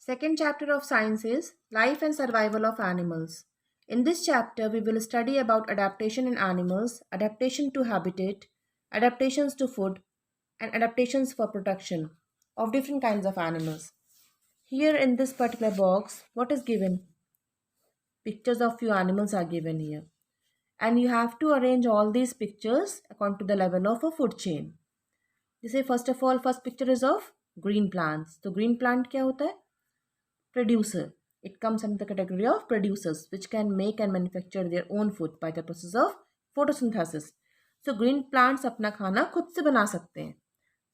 Second chapter of science is Life and Survival of Animals. In this chapter, we will study about adaptation in animals, adaptation to habitat, adaptations to food, and adaptations for protection of different kinds of animals. Here in this particular box, what is given? Pictures of few animals are given here. And you have to arrange all these pictures according to the level of a food chain. जैसे first of all, first picture is of green plants. तो green plant क्या होता है? Producer. It comes under the category of producers, which can make and manufacture their own food by the process of photosynthesis. So green plants अपना खाना खुद से बना सकते हैं.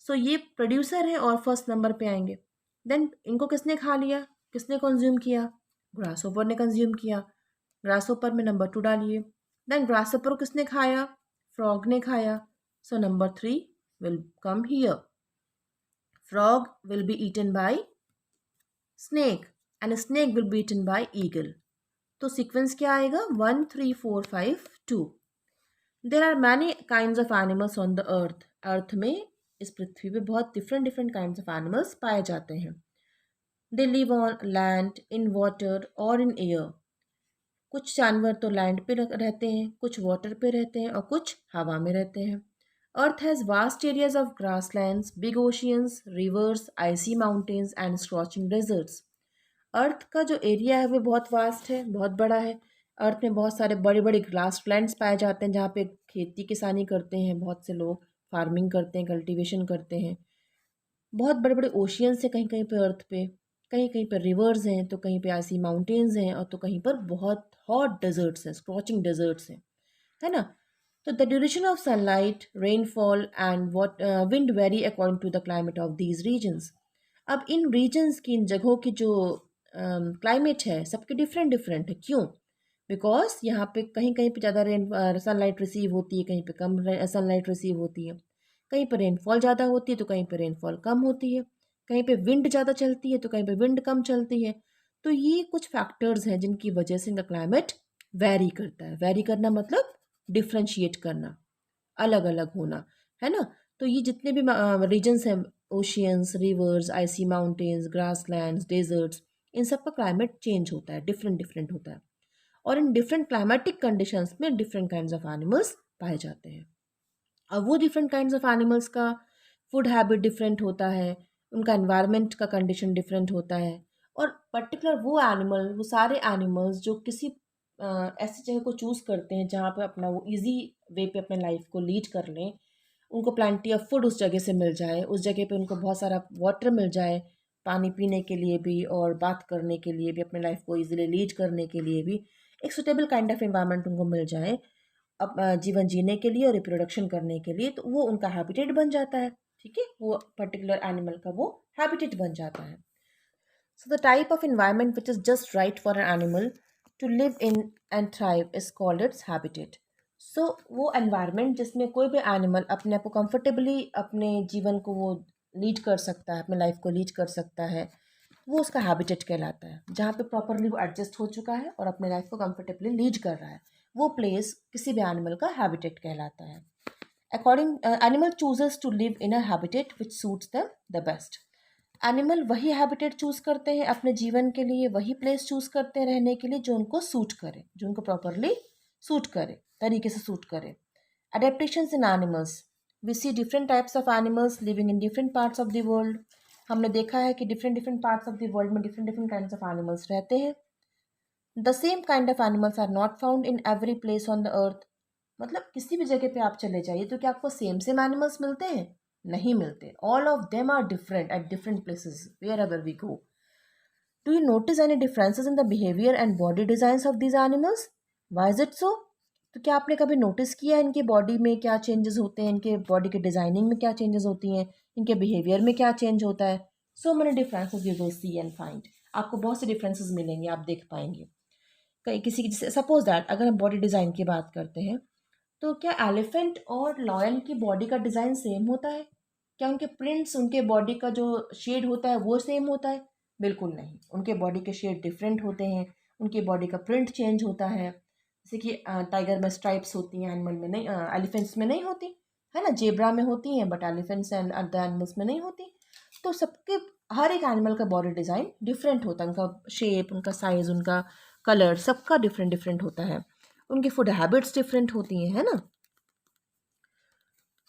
So ये producer है और first number पे आएंगे. Then इनको किसने खा लिया? किसने consume किया? Grasshopper ने consume किया. Grasshopper में number 2 डालिए. Then grasshopper को किसने खाया? Frog ने खाया. So number 3 will come here. Frog will be eaten by snake and a snake will be eaten by eagle. तो सीक्वेंस क्या आएगा? 1 3 4 5 2. There are many kinds of animals on the earth. Earth में, इस पृथ्वी पे बहुत different kinds of animals पाए जाते हैं. They live on land, in water और इन एयर. कुछ जानवर तो लैंड पे रहते हैं, कुछ वाटर पे रहते हैं और कुछ हवा में रहते हैं. Earth has vast areas of grasslands, big oceans, rivers, icy mountains and scorching deserts. Earth का जो एरिया है वो बहुत वास्ट है, बहुत बड़ा है. अर्थ में बहुत सारे बड़े बड़े ग्रासलैंड्स पाए जाते हैं जहाँ पे खेती किसानी करते हैं, बहुत से लोग फार्मिंग करते हैं, कल्टीवेशन करते हैं. बहुत बड़े बड़े ओशियंस हैं कहीं कहीं पे अर्थ पे, कहीं कहीं पर रिवर्स हैं, तो कहीं पे आइसी माउंटेन्स हैं और तो कहीं पर बहुत हॉट डेजर्ट्स हैं, स्क्रॉचिंग डेजर्ट्स हैं, है ना. तो the duration of sunlight, rainfall and wind vary according to the climate of these regions. अब इन रीजन्स की, इन जगहों की जो क्लाइमेट है सबके डिफरेंट डिफरेंट है. क्यों? बिकॉज यहाँ पे कहीं कहीं पे ज़्यादा सनलाइट रिसीव होती है, कहीं पे कम सनलाइट रिसीव होती है. कहीं पर रेनफॉल ज़्यादा होती है तो कहीं पर रेनफॉल कम होती है. कहीं पे विंड ज़्यादा चलती है तो कहीं पे विंड कम चलती है. तो ये कुछ फैक्टर्स हैं जिनकी वजह से इनका क्लाइमेट वेरी करता है. वेरी करना मतलब डिफ्रेंशिएट करना, अलग अलग होना, है ना. तो ये जितने भी रीजन्स हैं, oceans, rivers, icy mountains, grasslands, desserts, इन सब का क्लाइमेट चेंज होता है, डिफरेंट डिफरेंट होता है. और इन डिफरेंट क्लाइमेटिक कंडीशंस में डिफरेंट काइंड्स ऑफ एनिमल्स पाए जाते हैं. अब वो डिफरेंट काइंड्स ऑफ एनिमल्स का फूड हैबिट डिफरेंट होता है, उनका एनवायरनमेंट का कंडीशन डिफरेंट होता है. और पर्टिकुलर वो एनिमल, वो सारे एनिमल्स जो किसी ऐसी जगह को चूज़ करते हैं जहाँ पे अपना वो इजी वे पे अपने लाइफ को लीड कर लें, उनको प्लेंटी ऑफ फूड उस जगह से मिल जाए, उस जगह पे उनको बहुत सारा वाटर मिल जाए, पानी पीने के लिए भी और बात करने के लिए भी, अपने लाइफ को ईजिली लीड करने के लिए भी एक सुटेबल काइंड ऑफ एनवायरनमेंट उनको मिल जाए अब जीवन जीने के लिए और रिप्रोडक्शन करने के लिए, तो वो उनका हैबिटेट बन जाता है. ठीक है, वो पर्टिकुलर एनिमल का वो हैबिटेट बन जाता है. So the type of environment which is just right for an animal to live in and thrive is called its habitat. So वो एनवायरनमेंट जिसमें कोई भी एनिमल अपने आप को कंफर्टेबली अपने जीवन को वो लीड कर सकता है, अपने लाइफ को लीड कर सकता है, वो उसका हैबिटेट कहलाता है. जहाँ पे प्रॉपरली वो एडजस्ट हो चुका है और अपने लाइफ को कंफर्टेबली लीड कर रहा है, वो प्लेस किसी भी एनिमल का हैबिटेट कहलाता है. According animal chooses to live in a habitat which suits them the best. Animal वही हैबिटेट चूज़ करते हैं अपने जीवन के लिए, वही प्लेस चूज़ करते हैं रहने के लिए जो उनको सूट करे, जो उनको प्रॉपरली सूट करे, तरीके से सूट करे. Adaptations in animals. We see different types of animals living in different parts of the world. हमने देखा है कि different parts of the world में डिफरेंट काइंड्स ऑफ एनिमल्स रहते हैं. The same kind of animals are not found in every place on the earth. मतलब किसी भी जगह पे आप चले जाइए तो क्या आपको सेम सेम एनिमल्स मिलते हैं? नहीं मिलते. All of them are different at different places wherever we go. Do you notice any differences in the behaviour and body designs of these animals? Why is it so? तो क्या आपने कभी notice किया है इनके body में क्या changes होते हैं, इनके बॉडी के डिज़ाइनिंग में क्या चेंजेस होती हैं, इनके बिहेवियर में क्या चेंज होता है? So many differences you will see and find. आपको बहुत से डिफरेंसेस मिलेंगे, आप देख पाएंगे. कहीं किसी की, जैसे सपोज दैट अगर हम बॉडी डिज़ाइन की बात करते हैं तो क्या एलिफेंट और लॉयन की बॉडी का डिज़ाइन सेम होता है? क्या उनके प्रिंट्स, उनके बॉडी का जो शेड होता है वो सेम होता है? बिल्कुल नहीं. उनके बॉडी के शेड डिफरेंट होते हैं, उनकी बॉडी का प्रिंट चेंज होता है. जैसे कि टाइगर में स्ट्राइप्स होती हैं, एनिमल में नहीं, एलिफेंट्स में नहीं होती, है ना. जेब्रा में होती हैं but elephants and other animals में नहीं होती. तो सबके हर एक एनिमल का बॉडी डिज़ाइन डिफरेंट होता है, उनका शेप, उनका साइज़, उनका कलर, सबका डिफरेंट डिफरेंट होता है। उनकी फूड हैबिट्स डिफरेंट होती हैं, है ना।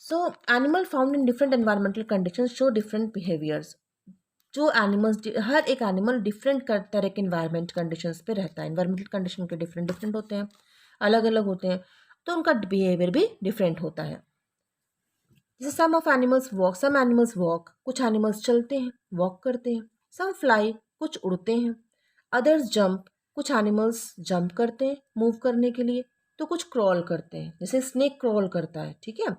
So animal found in different environmental conditions show different behaviours. जो एनिमल्स, हर एक एनिमल डिफरेंट तरह के इन्वायरमेंट कंडीशंस पे रहता है। इन्वायरमेंटल कंडीशन के डिफरेंट डिफरेंट होते हैं, अलग अलग होते हैं, तो उनका बिहेवियर भी डिफरेंट होता है। जैसे some of animals walk, some animals walk, कुछ एनिमल्स चलते हैं, वॉक करते हैं। सम फ्लाई, कुछ उड़ते हैं। अदर्स जंप, कुछ एनिमल्स जंप करते हैं मूव करने के लिए, तो कुछ क्रॉल करते हैं, जैसे स्नेक क्रॉल करता है, ठीक है।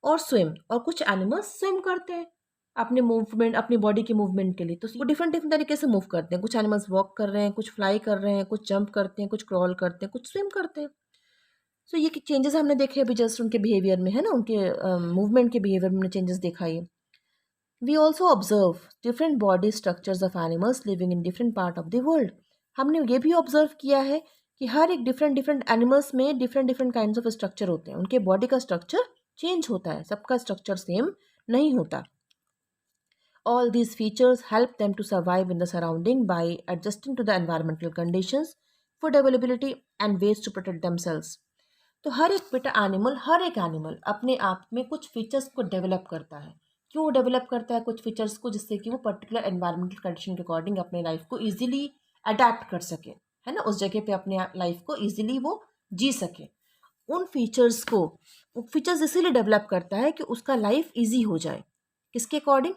और स्विम, और कुछ एनिमल्स स्विम करते हैं अपने मूवमेंट, अपनी बॉडी के मूवमेंट के लिए। तो वो डिफरेंट डिफरेंट तरीके से मूव करते हैं। कुछ एनिमल्स वॉक कर रहे हैं, कुछ फ्लाई कर रहे हैं, कुछ जंप करते हैं, कुछ क्रॉल करते हैं, कुछ स्विम करते हैं। सो ये चेंजेस हमने देखे अभी जस्ट उनके बिहेवियर में, है ना, उनके मूवमेंट के बिहेवियर में हमने चेंजेस देखा ये। We also observe different body structures of animals living in different part of the world. हमने ये भी ऑब्जर्व किया है कि हर एक डिफरेंट डिफरेंट एनिमल्स में different different kinds of structure होते हैं। उनके बॉडी का स्ट्रक्चर चेंज होता है, सबका स्ट्रक्चर सेम नहीं होता। All these features help them to survive in the surrounding by adjusting to the environmental conditions, food availability and ways to protect themselves. तो हर एक बेटा एनिमल, हर एक एनिमल अपने आप में कुछ फीचर्स को डेवलप करता है। क्यों डेवलप करता है कुछ फीचर्स को? जिससे कि वो पर्टिकुलर एनवायरमेंटल कंडीशन के अकॉर्डिंग अपने लाइफ को इजीली अडेप्ट कर सके, है ना, उस जगह पे अपने लाइफ को इजीली वो जी सके। उन फीचर्स को, फीचर्स इसीलिए डेवलप करता है कि उसका लाइफ इजी हो जाए। किसके अकॉर्डिंग?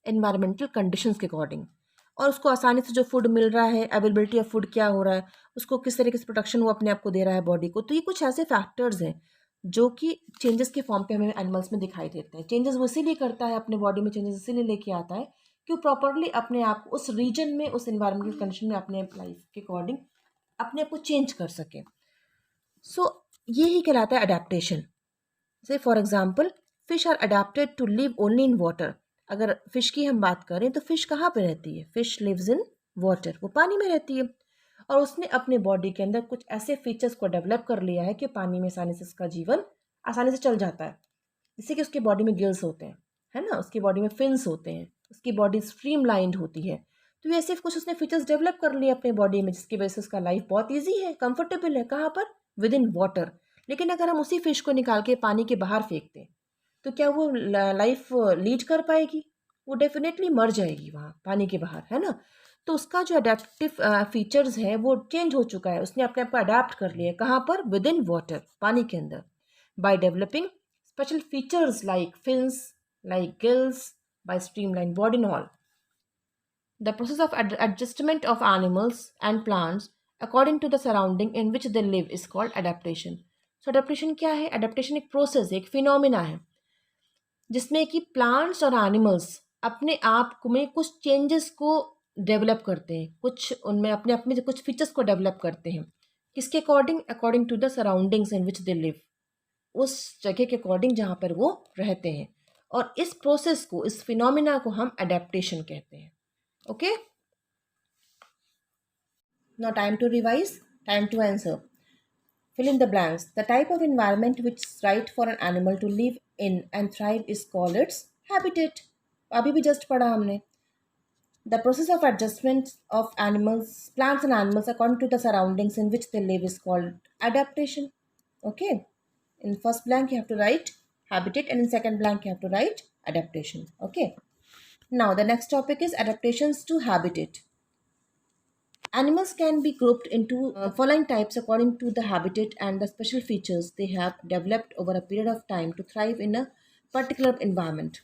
एनवायरमेंटल कंडीशंस के अकॉर्डिंग। और उसको आसानी से जो फूड मिल रहा है, अवेलेबिलिटी ऑफ फूड क्या हो रहा है, उसको किस तरीके से प्रोटेक्शन वो अपने आप को दे रहा है बॉडी को। तो ये कुछ ऐसे फैक्टर्स हैं जो कि चेंजेस के फॉर्म पे हमें एनिमल्स में दिखाई देते हैं। चेंजेस वो इसीलिए करता है, अपने बॉडी में चेंजेस इसीलिए लेके आता है कि वो प्रॉपरली अपने आप को उस रीजन में, उस एनवायरमेंटल कंडीशन में अपने लाइफ के अकॉर्डिंग अपने आप को चेंज कर सके। सो यही कहलाता है अडेप्टेशन। से for example, fish are adapted to live only in water. अगर फिश की हम बात करें तो फिश कहाँ पे रहती है? फिश लिव्स इन वाटर, वो पानी में रहती है। और उसने अपने बॉडी के अंदर कुछ ऐसे फीचर्स को डेवलप कर लिया है कि पानी में आसानी से उसका जीवन आसानी से चल जाता है। जैसे कि उसकी बॉडी में गिल्स होते हैं, है ना, उसकी बॉडी में फिन्स होते हैं, उसकी बॉडी स्ट्रीम लाइंड होती है। तो ये ऐसे कुछ उसने फीचर्स डेवलप कर लिए अपने बॉडी में, जिसकी वजह से उसका लाइफ बहुत ईजी है, कंफर्टेबल है। कहाँ पर? With in water. लेकिन अगर हम उसी फिश को निकाल के पानी के बाहर फेंक दें तो क्या वो लाइफ लीड कर पाएगी? वो डेफिनेटली मर जाएगी वहाँ पानी के बाहर, है ना। तो उसका जो अडेप्टिव फीचर्स है वो चेंज हो चुका है, उसने अपने आप को अडेप्ट कर लिया है। कहाँ पर? विद इन वाटर, पानी के अंदर, by developing special features like fins, like gills, by streamlined body and all. The process of adjustment of animals and plants according to the surrounding in which they live is called adaptation. So adaptation क्या है? Adaptation एक process, एक phenomena है जिसमें कि plants और animals अपने आप में कुछ changes को डेवलप करते हैं, कुछ उनमें अपने अपने कुछ फीचर्स को डेवलप करते हैं। किसके according? According to the surroundings in which they live, उस जगह के अकॉर्डिंग जहाँ पर वो रहते हैं। और इस प्रोसेस को, इस फिनोमिना को हम अडेप्टेशन कहते हैं। Okay, now time to revise, time to answer. Fill in the blanks. The type of environment which is right for an animal to live in and thrive is called its habitat. अभी भी just पढ़ा हमने। The process of adjustment of animals, plants and animals according to the surroundings in which they live is called adaptation. Okay. In first blank you have to write habitat and in second blank you have to write adaptation. Okay. Now the next topic is adaptations to habitat. Animals can be grouped into following types according to the habitat and the special features they have developed over a period of time to thrive in a particular environment.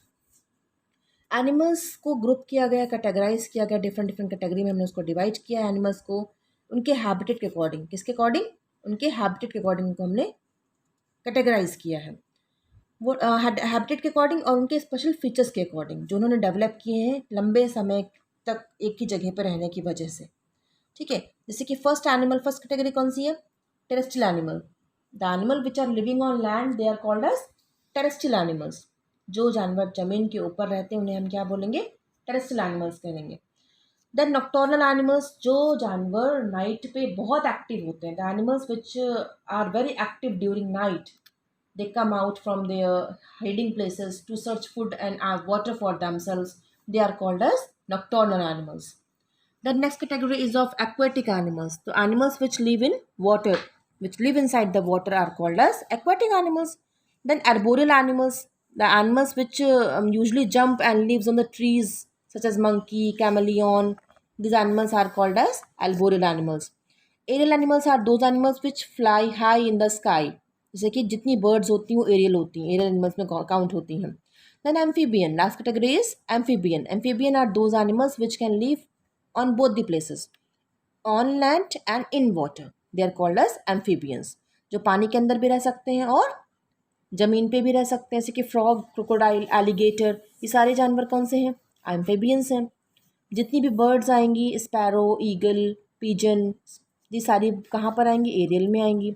Animals को group किया गया, categorise किया गया, different different category में हमने उसको divide किया animals को उनके हैबिटेट के अकॉर्डिंग। किसके अकॉर्डिंग? उनके हैबिटेट के अकॉर्डिंग उनको हमने कैटेगराइज किया है। वो हैबिटेट के अकॉर्डिंग और उनके स्पेशल फीचर्स के अकॉर्डिंग जो उन्होंने डेवलप किए हैं लंबे समय तक एक ही जगह पर रहने की वजह से। ठीक है, जैसे कि फर्स्ट एनिमल, फर्स्ट कैटेगरी कौन सी है? Terrestrial animal. The animal which are living on land they are called as terrestrial animals. जो जानवर जमीन के ऊपर रहते हैं उन्हें हम क्या बोलेंगे? टेरेस्ट्रियल एनिमल्स कहेंगे। देन नॉक्टर्नल एनिमल्स, जो जानवर नाइट पे बहुत एक्टिव होते हैं। The animals which are very active during night, they come out from their hiding places to search food and water for themselves, they are called as nocturnal animals. The next category is of aquatic animals. So animals which live in water, which live inside the water are called as aquatic animals. Then arboreal animals, the animals which usually jump and lives on the trees, such as monkey, chameleon. These animals are called as arboreal animals. Aerial animals are those animals which fly high in the sky. जैसे कि जितनी birds होती हैं वो aerial होती हैं, aerial animals में count होती हैं. Then amphibian, last category is amphibian. Amphibian are those animals which can live on both the places, on land and in water. They are called as amphibians. जो पानी के अंदर भी रह सकते हैं और ज़मीन पे भी रह सकते हैं, जैसे कि फ्रॉग, क्रोकोडाइल, एलिगेटर. ये सारे जानवर कौन से हैं? एम्फीबियंस हैं. जितनी भी बर्ड्स आएंगी, स्पैरो, ईगल, पिजन, ये सारी कहाँ पर आएंगी? एरियल में आएंगी.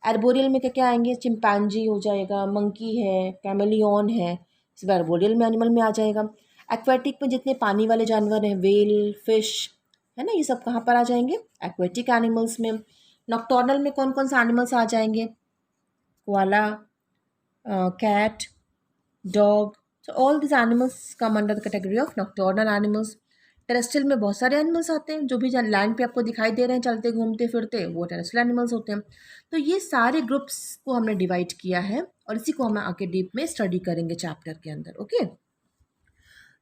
एर्बोरियल में क्या क्या आएंगे? चिंपैंजी हो जाएगा, मंकी है, कैमेलियन है, इस एर्बोरियल में एनिमल में आ जाएगा. एक्वेटिक में जितने पानी वाले जानवर हैं, वेल, फिश, है ना, ये सब कहाँ पर आ जाएंगे? एक्वेटिक एनिमल्स में. नॉक्टर्नल में कौन कौन से एनिमल्स आ जाएंगे? Koala, cat, dog. So all these animals come under the category of nocturnal animals. Terrestrial में बहुत सारे एनिमल्स आते हैं, जो भी लैंड पे आपको दिखाई दे रहे हैं चलते घूमते फिरते, वो टेरेस्ट्रियल एनिमल्स होते हैं. तो ये सारे ग्रुप्स को हमने डिवाइड किया है और इसी को हम आगे डीप में स्टडी करेंगे चैप्टर के अंदर. Okay,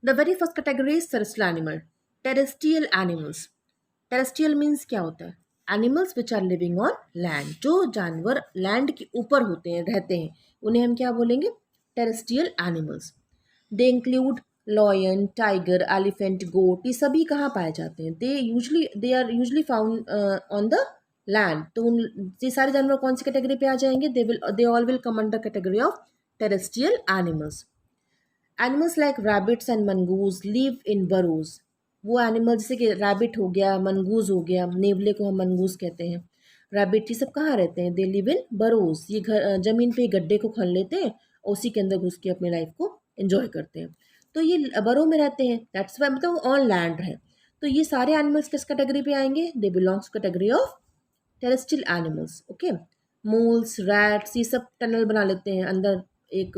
the very first category is terrestrial animal. Terrestrial animals. Terrestrial means क्या होता है? Animals which are living on land. जो जानवर लैंड के ऊपर होते हैं, रहते हैं, उन्हें हम क्या बोलेंगे? Terrestrial animals. They include lion, tiger, elephant, goat. ये सभी कहाँ पाए जाते हैं? They are usually found on the land. तो ये सारे जानवर कौन सी कैटेगरी पे आ जाएंगे? They all will come under category of terrestrial animals. Animals like rabbits and mongoose live in burrows. वो एनिमल जैसे कि रैबिट हो गया, मंगूज हो गया, नेवले को हम मंगूज कहते हैं, रैबिट, ये सब कहाँ रहते हैं? They live in burrows. ये घर जमीन पे गड्ढे को खन लेते हैं और उसी के अंदर घुस के अपनी लाइफ को एंजॉय करते हैं. तो ये बरो में रहते हैं, दैट्स वाई, मतलब ऑन लैंड है. तो ये सारे एनिमल्स किस कैटेगरी पे आएंगे? दे belongs category of terrestrial animals. Okay, moles, rats, ये सब टनल बना लेते हैं अंदर, एक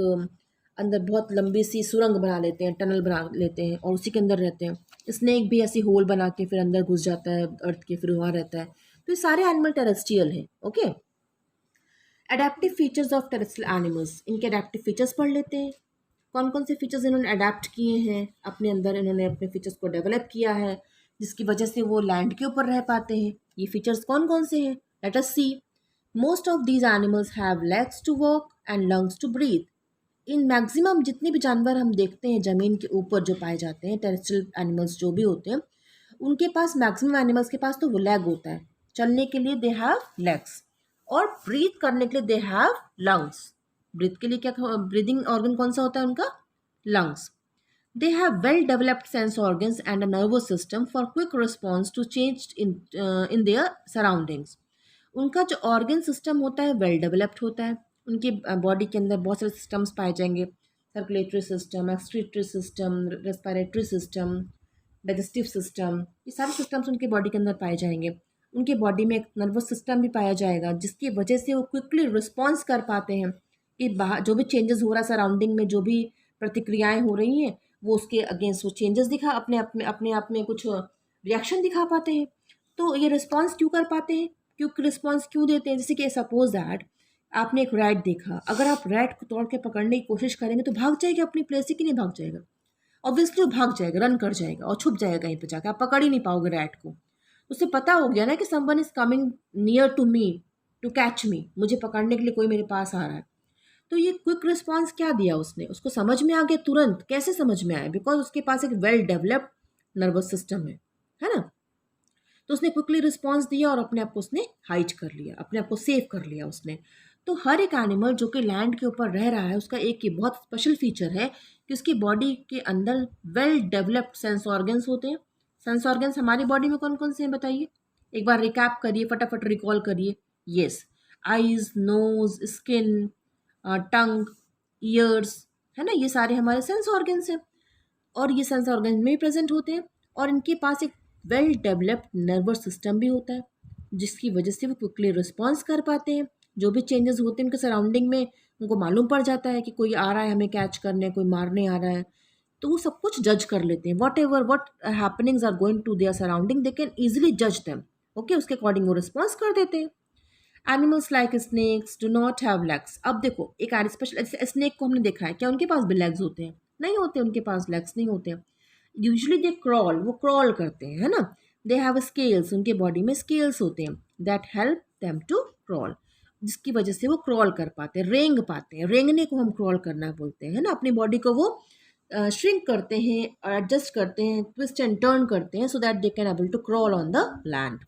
अंदर बहुत लंबी सी सुरंग बना लेते हैं, टनल बना लेते हैं और उसी के अंदर रहते हैं. स्नेक भी ऐसी होल बना के फिर अंदर घुस जाता है अर्थ के, फिर वहाँ रहता है. तो ये सारे एनिमल टेरेस्ट्रियल हैं. Okay, adaptive features of terrestrial animals. इनके अडेप्टिव फीचर्स पढ़ लेते हैं. कौन कौन से फीचर्स इन्होंने अडेप्ट किए हैं अपने अंदर, इन्होंने अपने फीचर्स को डेवलप किया है जिसकी वजह से वो लैंड के ऊपर रह पाते हैं. ये फीचर्स कौन कौन से हैं? Let us see. Most of these animals have legs to walk and lungs to breathe. In maximum जितने भी जानवर हम देखते हैं ज़मीन के ऊपर जो पाए जाते हैं, टेरेस्ट्रियल एनिमल्स जो भी होते हैं, उनके पास, मैक्सिमम एनिमल्स के पास तो वो लेग होता है, चलने के लिए दे हैव लेग्स, और ब्रीथ करने के लिए दे हैव लंग्स. ब्रीथ के लिए क्या, ब्रीदिंग ऑर्गन कौन सा होता है उनका? Lungs. They have well developed sense organs and a nervous system for quick response to change in their surroundings. उनका जो ऑर्गन सिस्टम होता है वेल डेवलप्ड होता है. उनकी बॉडी के अंदर बहुत सारे सिस्टम्स पाए जाएंगे, circulatory system, excretory system, respiratory system, digestive system. ये सारे सिस्टम्स उनके बॉडी के अंदर पाए जाएंगे. उनके बॉडी में एक नर्वस सिस्टम भी पाया जाएगा जिसकी वजह से वो क्विकली रिस्पॉन्स कर पाते हैं कि बाहर जो भी चेंजेस हो रहा है सराउंडिंग में, जो भी प्रतिक्रियाएँ हो रही हैं, वो उसके अगेंस्ट वो चेंजेस दिखा अपने आप में कुछ रिएक्शन दिखा पाते हैं. तो ये रिस्पॉन्स क्यों कर पाते हैं, क्यों रिस्पॉन्स क्यों देते हैं? जैसे कि सपोज दैट आपने एक रैट देखा, अगर आप रैट को तोड़ के पकड़ने की कोशिश करेंगे तो भाग जाएगा अपनी प्लेस से कि नहीं भाग जाएगा? ऑब्वियसली वो भाग जाएगा, रन कर जाएगा और छुप जाएगा कहीं पर जाकर, आप पकड़ ही नहीं पाओगे रैट को. उसे पता हो गया ना कि someone is coming near to me to catch me, मुझे पकड़ने के लिए कोई मेरे पास आ रहा है. तो ये क्विक रिस्पॉन्स क्या दिया उसने? उसको समझ में आ गया तुरंत. कैसे समझ में आया? बिकॉज उसके पास एक वेल डेवलप्ड नर्वस सिस्टम है ना. तो उसने क्विकली रिस्पॉन्स दिया और अपने आप को उसने हाइड कर लिया, अपने आप को सेव कर लिया उसने. तो हर एक एनिमल जो कि लैंड के ऊपर रह रहा है, उसका एक ही बहुत स्पेशल फीचर है कि उसकी बॉडी के अंदर वेल डेवलप्ड सेंस ऑर्गन्स होते हैं. सेंस ऑर्गन्स हमारी बॉडी में कौन कौन से हैं बताइए? एक बार रिकैप करिए, फटाफट रिकॉल करिए. येस, आईज, नोज, स्किन, टंग, ईयर्स, है ना, ये सारे हमारे सेंस ऑर्गन्स हैं और ये सेंस ऑर्गन में भी प्रेजेंट होते हैं. और इनके पास एक वेल डेवलप्ड नर्वस सिस्टम भी होता है जिसकी वजह से वो क्विकली रिस्पॉन्स कर पाते हैं. जो भी चेंजेस होते हैं उनके सराउंडिंग में उनको मालूम पड़ जाता है कि कोई आ रहा है हमें कैच करने, कोई मारने आ रहा है, तो वो सब कुछ जज कर लेते हैं, whatever what happenings are going to their surrounding they can easily जज देम। ओके, उसके अकॉर्डिंग वो रिस्पॉन्स कर देते हैं। Animals like snakes do not have legs. अब देखो, एक स्पेशल स्नेक को हमने देखा है, क्या उनके पास भी लेग्स होते हैं? नहीं होते, उनके पास लेग्स नहीं होते। यूजली दे क्रॉल, वो क्रॉल करते हैं, है ना। दे हैव स्केल्स, उनके बॉडी में स्केल्स होते हैं that help them to crawl, जिसकी वजह से वो क्रॉल कर पाते हैं, रेंग पाते हैं। रेंगने को हम क्रॉल करना बोलते हैं, है ना। अपनी बॉडी को वो श्रिंक करते हैं और एडजस्ट करते हैं, ट्विस्ट एंड टर्न करते हैं, so that they can able to crawl on the land.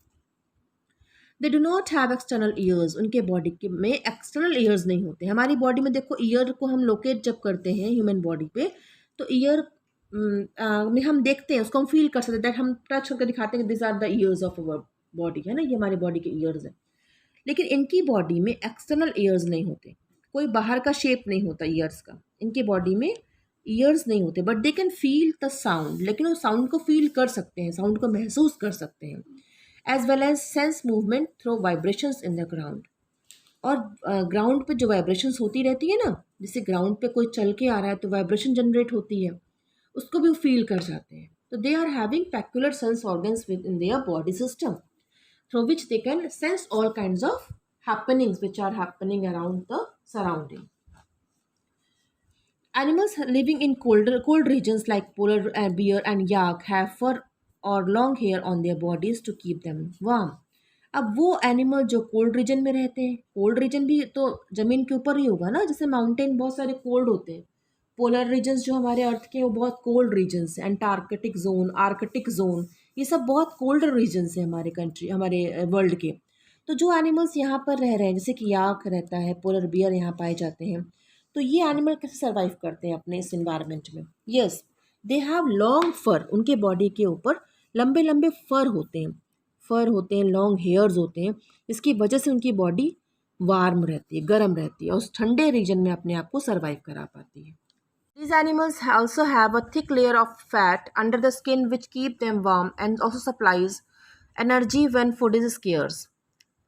They do not have external ears, उनके बॉडी के में एक्सटर्नल ईयर्स नहीं होते। हमारी बॉडी में देखो, ईयर को हम लोकेट जब करते हैं ह्यूमन बॉडी पे, तो ईयर में हम देखते हैं, उसको हम फील कर सकते हैं, दैट हम टच करके दिखाते हैं, this are the ears of our body, है ना, ये हमारी बॉडी के ईयर्स हैं। लेकिन इनकी बॉडी में एक्सटर्नल ईयर्स नहीं होते, कोई बाहर का शेप नहीं होता ईयर्स का, इनके बॉडी में ईयर्स नहीं होते। But they can feel the sound, लेकिन वो साउंड को फील कर सकते हैं, साउंड को महसूस कर सकते हैं, as well as sense movement through vibrations in the ground. और ग्राउंड पे जो वाइब्रेशंस होती रहती है ना, जैसे ग्राउंड पे कोई चल के आ रहा है तो वाइब्रेशन जनरेट होती है, उसको भी वो फील कर जाते हैं। तो they are having peculiar sense organs within their body system through which they can sense all kinds of happenings which are happening around the surrounding. Animals living in cold regions like polar bear and yak have fur or long hair on their bodies to keep them warm. अब वो animal जो cold region में रहते हैं, cold region भी तो ज़मीन के ऊपर ही होगा ना, जैसे माउंटेन बहुत सारे कोल्ड होते हैं। पोलर रीजन्स जो हमारे अर्थ के हैं वो बहुत कोल्ड रीजन्स हैं, एंटार्कटिक जोन, आर्कटिक जोन, ये सब बहुत कोल्ड रीजन्स हैं हमारे कंट्री, हमारे वर्ल्ड के। तो जो एनिमल्स यहाँ पर रह रहे हैं, जैसे कि याक रहता है, पोलर बियर यहाँ पाए जाते हैं, तो ये एनिमल कैसे सर्वाइव करते हैं अपने इस इन्वायरमेंट में? यस, दे हैव लॉन्ग फर, उनके बॉडी के ऊपर लंबे लंबे फर होते हैं, लॉन्ग हेयर्स होते हैं, इसकी वजह से उनकी बॉडी वार्म रहती है, गर्म रहती है, और उस ठंडे रीजन में अपने आप को सर्वाइव करा पाती है। These animals also have a thick layer of fat under the skin which keep them warm and also supplies energy when food is scarce.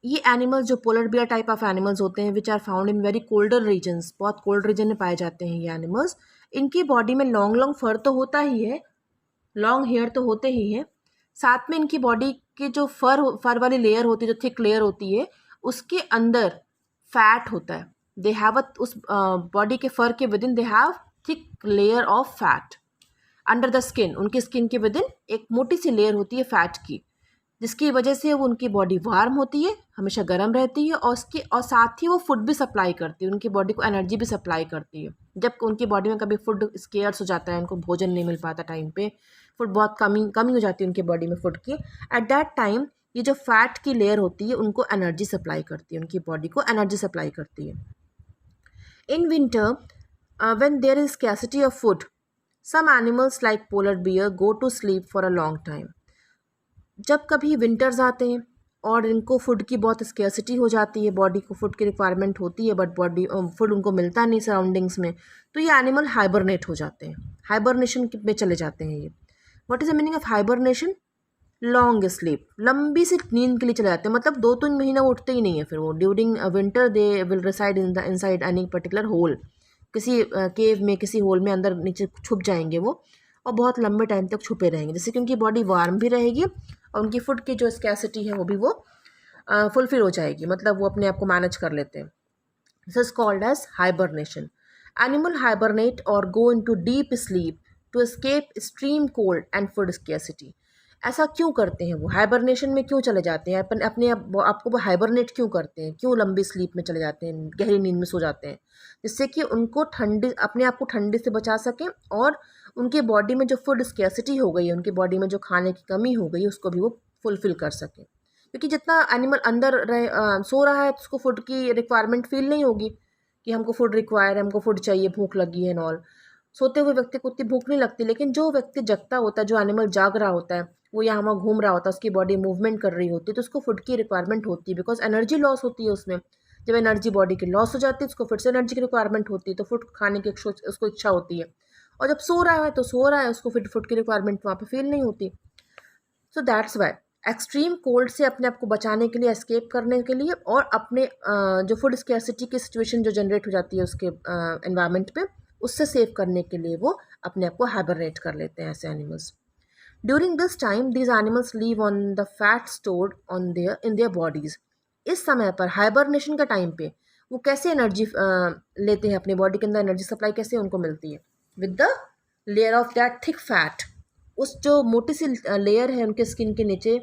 ये एनिमल्स जो polar bear type of animals होते हैं which are found in very colder regions, बहुत cold region में पाए जाते हैं ये एनिमल्स, इनकी बॉडी में लॉन्ग लॉन्ग फर तो होता ही है, लॉन्ग हेयर तो होते ही हैं, साथ में इनकी बॉडी के जो फर वाली लेयर होती है, जो थिक लेयर होती है, उसके अंदर फैट होता है। दे हैव उस बॉडी के फर के with in they have thick layer of fat under the skin, उनकी स्किन के विद इन एक मोटी सी लेयर होती है फैट की, जिसकी वजह से वो उनकी बॉडी वार्म होती है, हमेशा गर्म रहती है, और साथ ही वो फूड भी सप्लाई करती है, उनकी बॉडी को एनर्जी भी सप्लाई करती है। जब उनकी बॉडी में कभी फूड स्केयर्स हो जाता है, उनको भोजन नहीं मिल पाता टाइम पे, फूड बहुत कमी हो जाती है उनकी बॉडी में फूड की, एट दैट टाइम ये जो फैट की लेयर होती है उनको एनर्जी सप्लाई करती है, उनकी बॉडी को एनर्जी सप्लाई करती है। In winter when there is scarcity of food, some animals like polar bear go to sleep for a long time. जब कभी विंटर्स आते हैं और इनको फूड की बहुत स्केर्सिटी हो जाती है, बॉडी को फूड की रिक्वायरमेंट होती है बट बॉडी फूड उनको मिलता नहीं सराउंडिंग्स में, तो ये एनिमल हाइबरनेट हो जाते हैं, हाइबरनेशन में चले जाते हैं ये। What is the meaning of hibernation? Long sleep, लंबी सी नींद के लिए चले जाते हैं, मतलब 2-3 महीना उठते ही नहीं है फिर वो। During winter they will reside inside any particular hole, किसी केव में, किसी होल में अंदर नीचे छुप जाएंगे वो, और बहुत लंबे टाइम तक छुपे रहेंगे, जिससे कि उनकी बॉडी वार्म भी रहेगी और उनकी फूड की जो स्कैसिटी है वो भी वो फुलफिल हो जाएगी, मतलब वो अपने आप को मैनेज कर लेते हैं। This is called as hibernation. Animal hibernate और go into deep sleep to escape extreme cold and food scarcity. ऐसा क्यों करते हैं वो? हाइबरनेशन में क्यों चले जाते हैं? अपने आपको वो हाइबरनेट क्यों करते हैं? क्यों लंबी स्लीप में चले जाते हैं, गहरी नींद में सो जाते हैं? जिससे कि उनको ठंडी, अपने आप को ठंडी से बचा सकें, और उनके बॉडी में जो फूड स्कैसिटी हो गई है, उनकी बॉडी में जो खाने की कमी हो गई है, उसको भी वो फुलफिल कर सकें। क्योंकि जितना एनिमल अंदर सो रहा है तो उसको फूड की रिक्वायरमेंट फील नहीं होगी कि हमको फूड रिक्वायर है, हमको फूड चाहिए, भूख लगी है एंड ऑल। सोते हुए व्यक्ति को उतनी भूख नहीं लगती, लेकिन जो व्यक्ति जगता होता है, जो एनिमल जाग रहा होता है, वो यहाँ वहाँ घूम रहा होता है, उसकी बॉडी मूवमेंट कर रही होती है, तो उसको फूड की रिक्वायरमेंट होती है, बिकॉज एनर्जी लॉस होती है उसमें। जब एनर्जी बॉडी की लॉस हो जाती है, उसको फिर से एनर्जी की रिक्वायरमेंट होती है, तो फूड खाने की उसको इच्छा होती है। और जब सो रहा है तो सो रहा है, उसको फिर फूड की रिक्वायरमेंट वहाँ पे फील नहीं होती। So that's why extreme cold से अपने आप को बचाने के लिए, एस्केप करने के लिए, और अपने जो फूड स्कैसिटी की सिचुएशन जो जनरेट हो जाती है उसके एनवायरनमेंट पे, उससे सेव करने के लिए वो अपने आप को हाइबरनेट कर लेते हैं ऐसे animals. During this time these animals live on the fat stored on their in their bodies. इस समय पर हाइबरनेशन का टाइम पे वो कैसे एनर्जी लेते हैं, अपने बॉडी के अंदर एनर्जी सप्लाई कैसे उनको मिलती है, with the layer of that thick fat. उस जो मोटी सी लेयर है उनके स्किन के नीचे,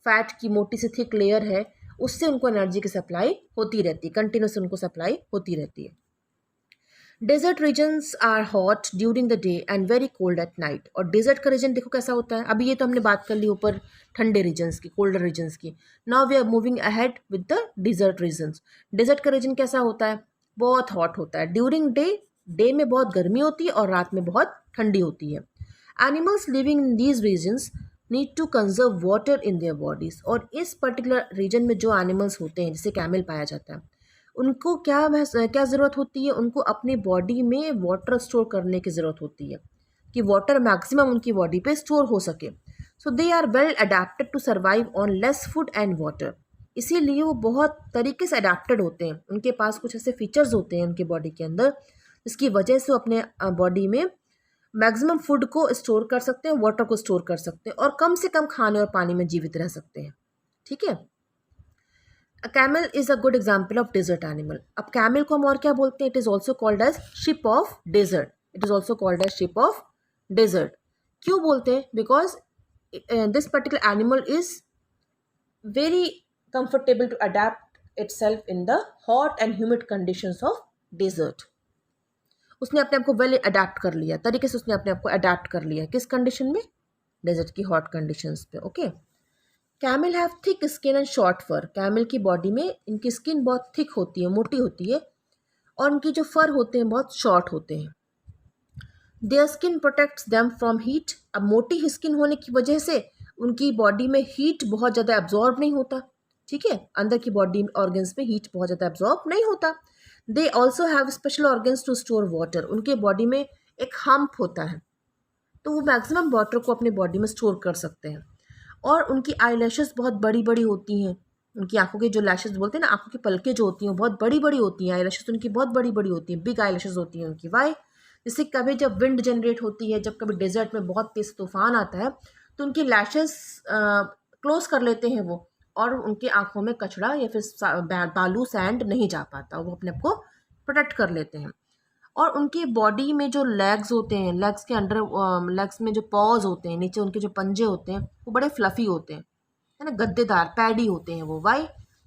फैट की मोटी सी थिक लेयर है, उससे उनको एनर्जी की सप्लाई होती रहती है, कंटिन्यूस उनको सप्लाई होती रहती है। Desert regions are hot during the day and very cold at night. और डेजर्ट का रीजन देखो कैसा होता है, अभी ये तो हमने बात कर ली ऊपर ठंडे रीजन्स की, कोल्डर रीजन्स की। Now we are moving ahead with the desert regions. Desert का रीजन कैसा होता है, बहुत हॉट होता है। ड्यूरिंग डे में बहुत गर्मी होती है और रात में बहुत ठंडी होती है। Animals living in these regions need to conserve water in their bodies. और इस पर्टिकुलर रीजन में जो एनिमल्स होते हैं, जैसे कैमल पाया जाता है, उनको क्या ज़रूरत होती है, उनको अपनी बॉडी में वाटर स्टोर करने की ज़रूरत होती है कि वाटर मैक्सिमम उनकी बॉडी पे स्टोर हो सके। So they are well adapted to survive on less food and water. इसीलिए वो बहुत तरीके से अडेप्टेड होते हैं, उनके पास कुछ ऐसे फीचर्स होते हैं उनकी बॉडी के अंदर जिसकी वजह से वो अपने बॉडी में मैक्सिमम फूड को स्टोर कर सकते हैं, वाटर को स्टोर कर सकते हैं और कम से कम खाने और पानी में जीवित रह सकते हैं। ठीक है। A camel is a good example of desert animal. अब camel को हम और क्या बोलते हैं? It is also called as ship of desert. It is also called as ship of desert. क्यों बोलते हैं? Because this particular animal is very comfortable to adapt itself in the hot and humid conditions of desert. उसने अपने आप को well adapt कर लिया, तरीके से उसने अपने आप को अडेप्ट कर लिया। किस कंडीशन में? डेजर्ट की हॉट कंडीशंस पे। Okay. Camel have thick skin and short fur. Camel की बॉडी में इनकी स्किन बहुत थिक होती है, मोटी होती है, और उनकी जो फर होते हैं बहुत शॉर्ट होते हैं। Their skin protects them from heat. अब मोटी स्किन होने की वजह से उनकी बॉडी में हीट बहुत ज़्यादा एब्जॉर्ब नहीं होता। ठीक है, अंदर की बॉडी ऑर्गन्स में हीट बहुत ज़्यादा एब्जॉर्ब नहीं होता। They also have special organs to store water. उनके बॉडी में एक हम्प होता है, तो वो मैक्सिमम वाटर को अपनी बॉडी में स्टोर कर सकते हैं। और उनकी आई लैशेस बहुत बड़ी बड़ी होती हैं। उनकी आंखों के जो लैशेस बोलते हैं ना, आंखों की पलकें जो होती हैं बहुत बड़ी बड़ी होती हैं। आई लैशेस उनकी बहुत बड़ी बड़ी होती हैं, बिग आई लैशेस होती हैं उनकी। वाई? जिससे कभी जब विंड जनरेट होती है, जब कभी डेजर्ट में बहुत तेज तूफान आता है, तो उनकी लैशेस क्लोज कर लेते हैं वो, और उनकी आंखों में कचरा या फिर बालू सैंड नहीं जा पाता, वो अपने आप को प्रोटेक्ट कर लेते हैं। और उनकी बॉडी में जो लेग्स होते हैं, लेग्स के अंडर लेग्स में जो पॉज होते हैं, नीचे उनके जो पंजे होते हैं, वो बड़े फ्लफ़ी होते हैं, है ना, गद्देदार, पैडी होते हैं वो। वाई?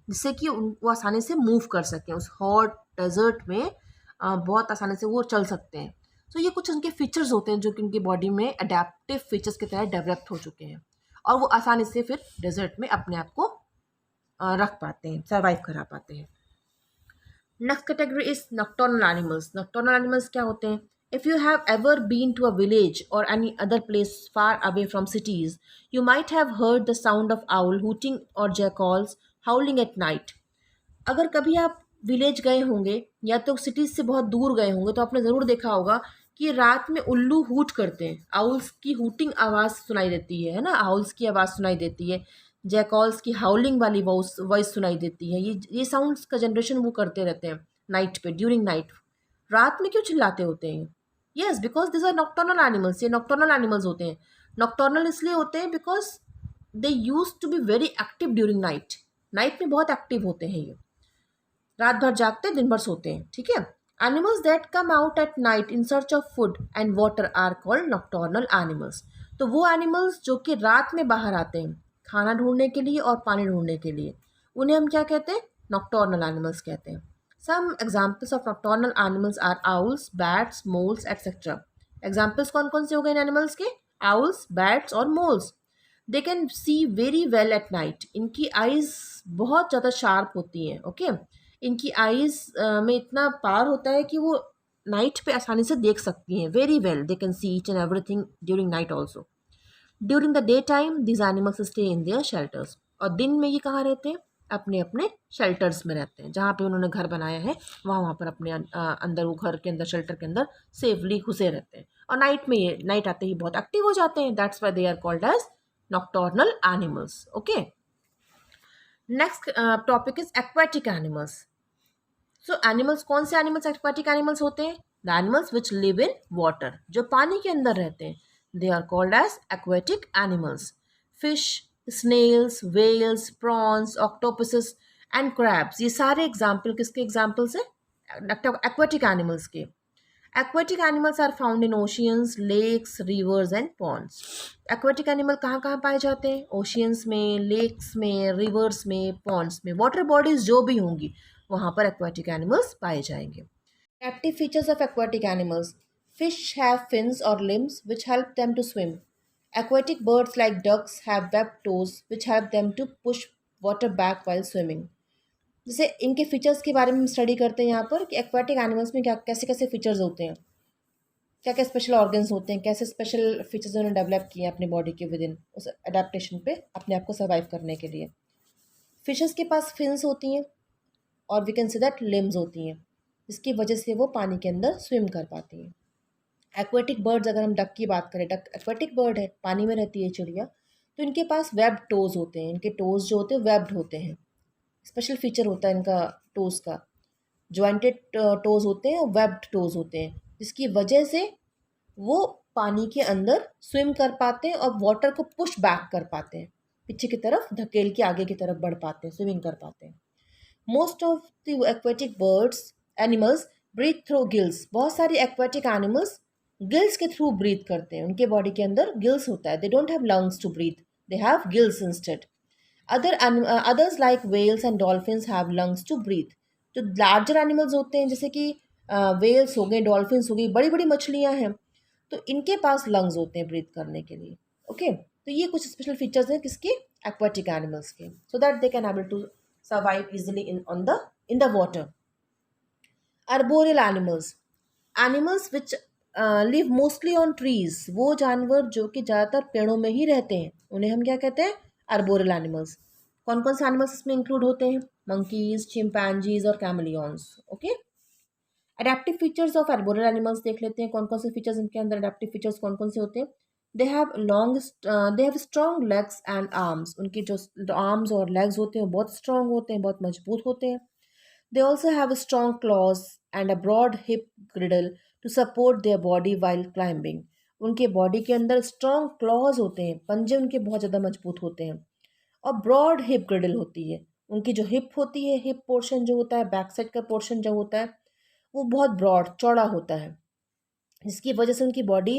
जिससे कि उनको आसानी से मूव कर सकें उस हॉट डेजर्ट में, बहुत आसानी से वो चल सकते हैं। तो ये कुछ उनके फीचर्स होते हैं जो कि उनकी बॉडी में अडेप्टिव फीचर्स की तरह डेवलप हो चुके हैं, और वो आसानी से फिर डेजर्ट में अपने आप को रख पाते हैं, सर्वाइव करा पाते हैं। Next category is nocturnal animals. Nocturnal animals क्या होते हैं? If you have ever been to a village or any other place far away from cities, you might have heard the sound of owl hooting or jackals हाउलिंग at night. अगर कभी आप village गए होंगे या तो सिटीज़ से बहुत दूर गए होंगे, तो आपने ज़रूर देखा होगा कि रात में उल्लू हूट करते हैं। आउल्स की हूटिंग आवाज़ सुनाई देती है ना, आउल्स की आवाज़ सुनाई देती है, जैकॉल्स की हाउलिंग वाली वॉइस सुनाई देती है। ये साउंड्स का जनरेशन वो करते रहते हैं नाइट पे, ड्यूरिंग नाइट। रात में क्यों चिल्लाते होते हैं? Yes, because this are nocturnal animals. ये नॉक्टर्नल एनिमल्स होते हैं। नॉक्टर्नल इसलिए होते हैं because they use to be very active during night. Night में बहुत एक्टिव होते हैं ये, रात भर जागते दिन भर सोते हैं। ठीक है। Animals that come out at night in search of food and water are called nocturnal animals. तो वो एनिमल्स जो कि रात में बाहर आते हैं खाना ढूंढने के लिए और पानी ढूंढने के लिए, उन्हें हम क्या कहते हैं? नॉक्टर्नल एनिमल्स कहते हैं। Some examples of nocturnal animals are owls, bats, moles etcetera. Examples कौन कौन से हो गए इन एनिमल्स के? आउल्स, बैट्स और moles. They can see very well at night. इनकी आइज़ बहुत ज़्यादा शार्प होती हैं। ओके। इनकी आइज़ में इतना पावर होता है कि वो नाइट पे आसानी से देख सकती हैं। Very well they can see each and everything during night also. During the day time this animals stay in their shelters. और दिन में ये कहाँ रहते हैं? अपने अपने शेल्टर्स में रहते हैं, जहाँ पे उन्होंने घर बनाया है वहाँ पर अपने अंदर, वो घर के अंदर, शेल्टर के अंदर सेफली घुसे रहते हैं। और नाइट में ये नाइट आते ही बहुत एक्टिव हो जाते हैं। That's why they are called as nocturnal animals. Okay. Next topic is aquatic animals. So animals, कौन से एनिमल्स एक्वाटिक एनिमल्स होते हैं? The animals which live in water, जो पानी के अंदर रहते हैं, they are called as aquatic animals. Fish, snails, whales, prawns, octopuses and crabs, ये सारे एग्जाम्पल किसके एग्जाम्पल्स हैं? एक्वेटिक एनिमल्स के. Aquatic animals are found in oceans, lakes, rivers and ponds. Aquatic animal कहाँ कहाँ पाए जाते हैं? Oceans में, lakes में, rivers में, ponds में. Water bodies जो भी होंगी वहाँ पर aquatic animals पाए जाएंगे. Adaptive features of aquatic animals. Fish have fins or limbs which help them to swim. Aquatic birds like ducks have webbed toes which help them to push water back while swimming. जैसे इनके features के बारे में हम study करते हैं यहाँ पर कि एक्वाटिक एनिमल्स में क्या कैसे कैसे फीचर्स होते हैं, क्या क्या स्पेशल ऑर्गन्स होते हैं, कैसे स्पेशल फीचर्स उन्होंने डेवलप किए हैं अपनी बॉडी के विद इन उस अडेप्टेशन पे अपने आप को सर्वाइव करने के लिए. फिशेस के पास फिन्स होती हैं और we can say that limbs होती हैं, जिसकी वजह से वो पानी के अंदर स्विम कर पाती हैं. एक्वेटिक बर्ड्स, अगर हम डक की बात करें, डक एक्वेटिक बर्ड है, पानी में रहती है चिड़िया, तो इनके पास वेब्ड टोज होते हैं. इनके टोज जो होते हैं वेब्ड होते हैं. स्पेशल फीचर होता है इनका टोज का. जॉइंटेड टोज होते हैं और वेब्ड टोज होते हैं, जिसकी वजह से वो पानी के अंदर स्विम कर पाते हैं और वाटर को पुश बैक कर पाते हैं, पीछे की तरफ धकेल के आगे की तरफ बढ़ पाते हैं, स्विमिंग कर पाते हैं. Most of the aquatic birds animals breathe through gills. बहुत सारी एक्वेटिक एनिमल्स गिल्स के थ्रू ब्रीथ करते हैं. उनके बॉडी के अंदर गिल्स होता है. They don't have lungs to breathe, they have gills instead. Others like whales and dolphins have lungs to breathe. जो लार्जर एनिमल्स होते हैं जैसे कि वेल्स हो गए, डॉल्फिन्स हो गई, बड़ी बड़ी मछलियाँ हैं, तो इनके पास लंग्स होते हैं ब्रीथ करने के लिए. ओके, तो ये कुछ स्पेशल फीचर्स हैं किसके? एक्वाटिक एनिमल्स के, so that they can able to survive easily in the water. Arboreal animals, animals which live mostly on trees. वो जानवर जो कि ज़्यादातर पेड़ों में ही रहते हैं, उन्हें हम क्या कहते हैं? Arboreal animals. कौन कौन से एनिमल्स इसमें इंक्लूड होते हैं? मंकीज, चिंपैंजीज और chameleons. Okay, adaptive features of arboreal animals देख लेते हैं. कौन कौन से फीचर्स इनके अंदर, अडेप्टिव फीचर्स कौन कौन से होते हैं? They have strong legs and arms. उनके जो आर्म्स और लेग्स होते हैं बहुत स्ट्रॉन्ग होते हैं, बहुत मजबूत होते हैं. They also have strong claws and a broad hip girdle to support their body while climbing. उनके बॉडी के अंदर स्ट्रॉन्ग क्लॉज होते हैं, पंजे उनके बहुत ज़्यादा मजबूत होते हैं, और ब्रॉड हिप ग्रिडल होती है. उनकी जो हिप होती है, हिप पोर्शन जो होता है, बैक साइड का पोर्शन जो होता है, वो बहुत ब्रॉड चौड़ा होता है, जिसकी वजह से उनकी बॉडी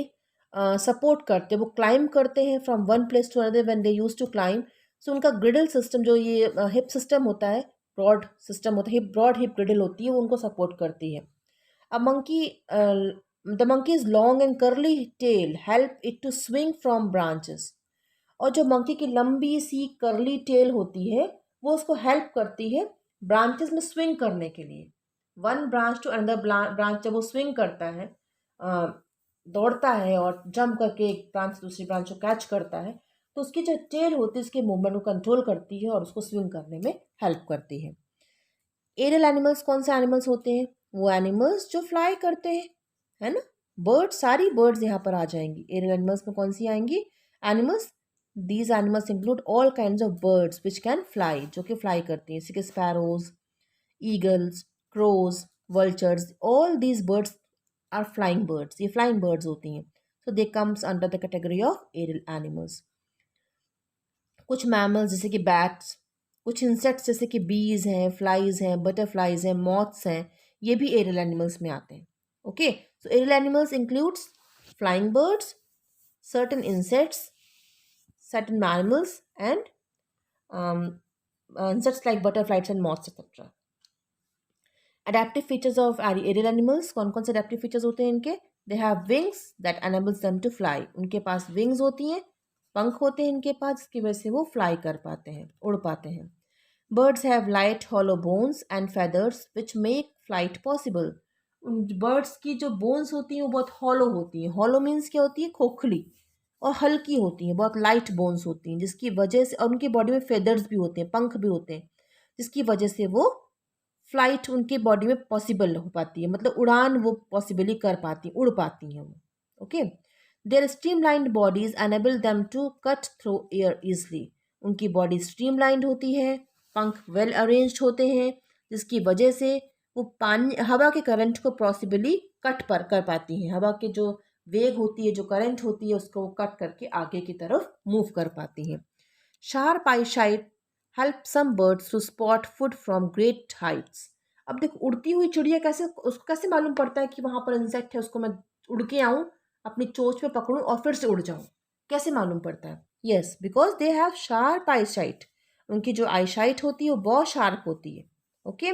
सपोर्ट करते हैं. वो क्लाइंब करते हैं from one place to another when they use to climb. So उनका ग्रिडल सिस्टम जो ये हिप सिस्टम होता है, ब्रॉड सिस्टम होता है, ब्रॉड हिप ग्रिडल होती है, वो उनको सपोर्ट करती है. A monkey the monkeys long and curly tail help it to swing from branches. और जो मंकी की लंबी सी कर्ली टेल होती है, वो उसको हेल्प करती है ब्रांचेस में स्विंग करने के लिए. One branch to another branch जब वो स्विंग करता है, दौड़ता है और जंप करके एक ब्रांच से दूसरी ब्रांच को कैच करता है, तो उसकी जो टेल होती है उसके मूवमेंट को कंट्रोल करती है और उसको स्विंग करने में हेल्प करती है. एरियल एनिमल्स कौन से एनिमल्स होते हैं? वो एनिमल्स जो फ्लाई करते हैं, है ना. बर्ड्स, सारी बर्ड्स यहाँ पर आ जाएंगी. एरियल एनिमल्स में कौन सी आएंगी? Animals. These animals include all kinds of birds which can fly, जो कि फ्लाई करती हैं, जैसे कि sparrows, eagles, crows, vultures. All these birds are flying birds. ये flying birds होती हैं. So they comes under the category of aerial animals. कुछ mammals जैसे कि bats, कुछ insects जैसे कि bees हैं, flies हैं, butterflies हैं, moths हैं, ये भी aerial animals में आते हैं. Okay, so aerial animals includes flying birds, certain insects, certain mammals and insects like butterflies and moths etc. Adaptive features of aerial animals, कौन कौन से adaptive features होते हैं इनके? They have wings that enables them to fly. उनके पास wings होती हैं, पंख होते हैं इनके पास, जिसकी वजह से वो fly कर पाते हैं, उड़ पाते हैं. Birds have light hollow bones and feathers which make flight possible. उन birds की जो bones होती हैं वो बहुत hollow होती हैं. Hollow means क्या होती है? खोखली और हल्की होती हैं, बहुत लाइट बोन्स होती हैं, जिसकी वजह से, और उनकी बॉडी में फेदर्स भी होते हैं, पंख भी होते हैं, जिसकी वजह से वो फ्लाइट उनकी बॉडी में पॉसिबल हो पाती है, मतलब उड़ान वो पॉसिबली कर पाती, उड़ पाती हैं वो. Okay, their streamlined bodies enable them to cut through air easily. उनकी बॉडी स्ट्रीमलाइंड होती है, पंख वेल अरेंज्ड होते हैं, जिसकी वजह से वो पानी हवा के करंट को पॉसिबली कट पर कर पाती हैं। हवा के जो वेग होती है, जो करंट होती है, उसको वो कट करके आगे की तरफ मूव कर पाती हैं। Sharp eyesight help some birds to spot food from great heights. अब देखो, उड़ती हुई चिड़िया कैसे, उसको कैसे मालूम पड़ता है कि वहाँ पर इंसेक्ट है, उसको मैं उड़ के आऊँ, अपनी चोंच में पकड़ूँ और फिर से उड़ जाऊँ? कैसे मालूम पड़ता है? Yes, because they have sharp I site. उनकी जो आई साइट होती है वो बहुत शार्प होती है। ओके,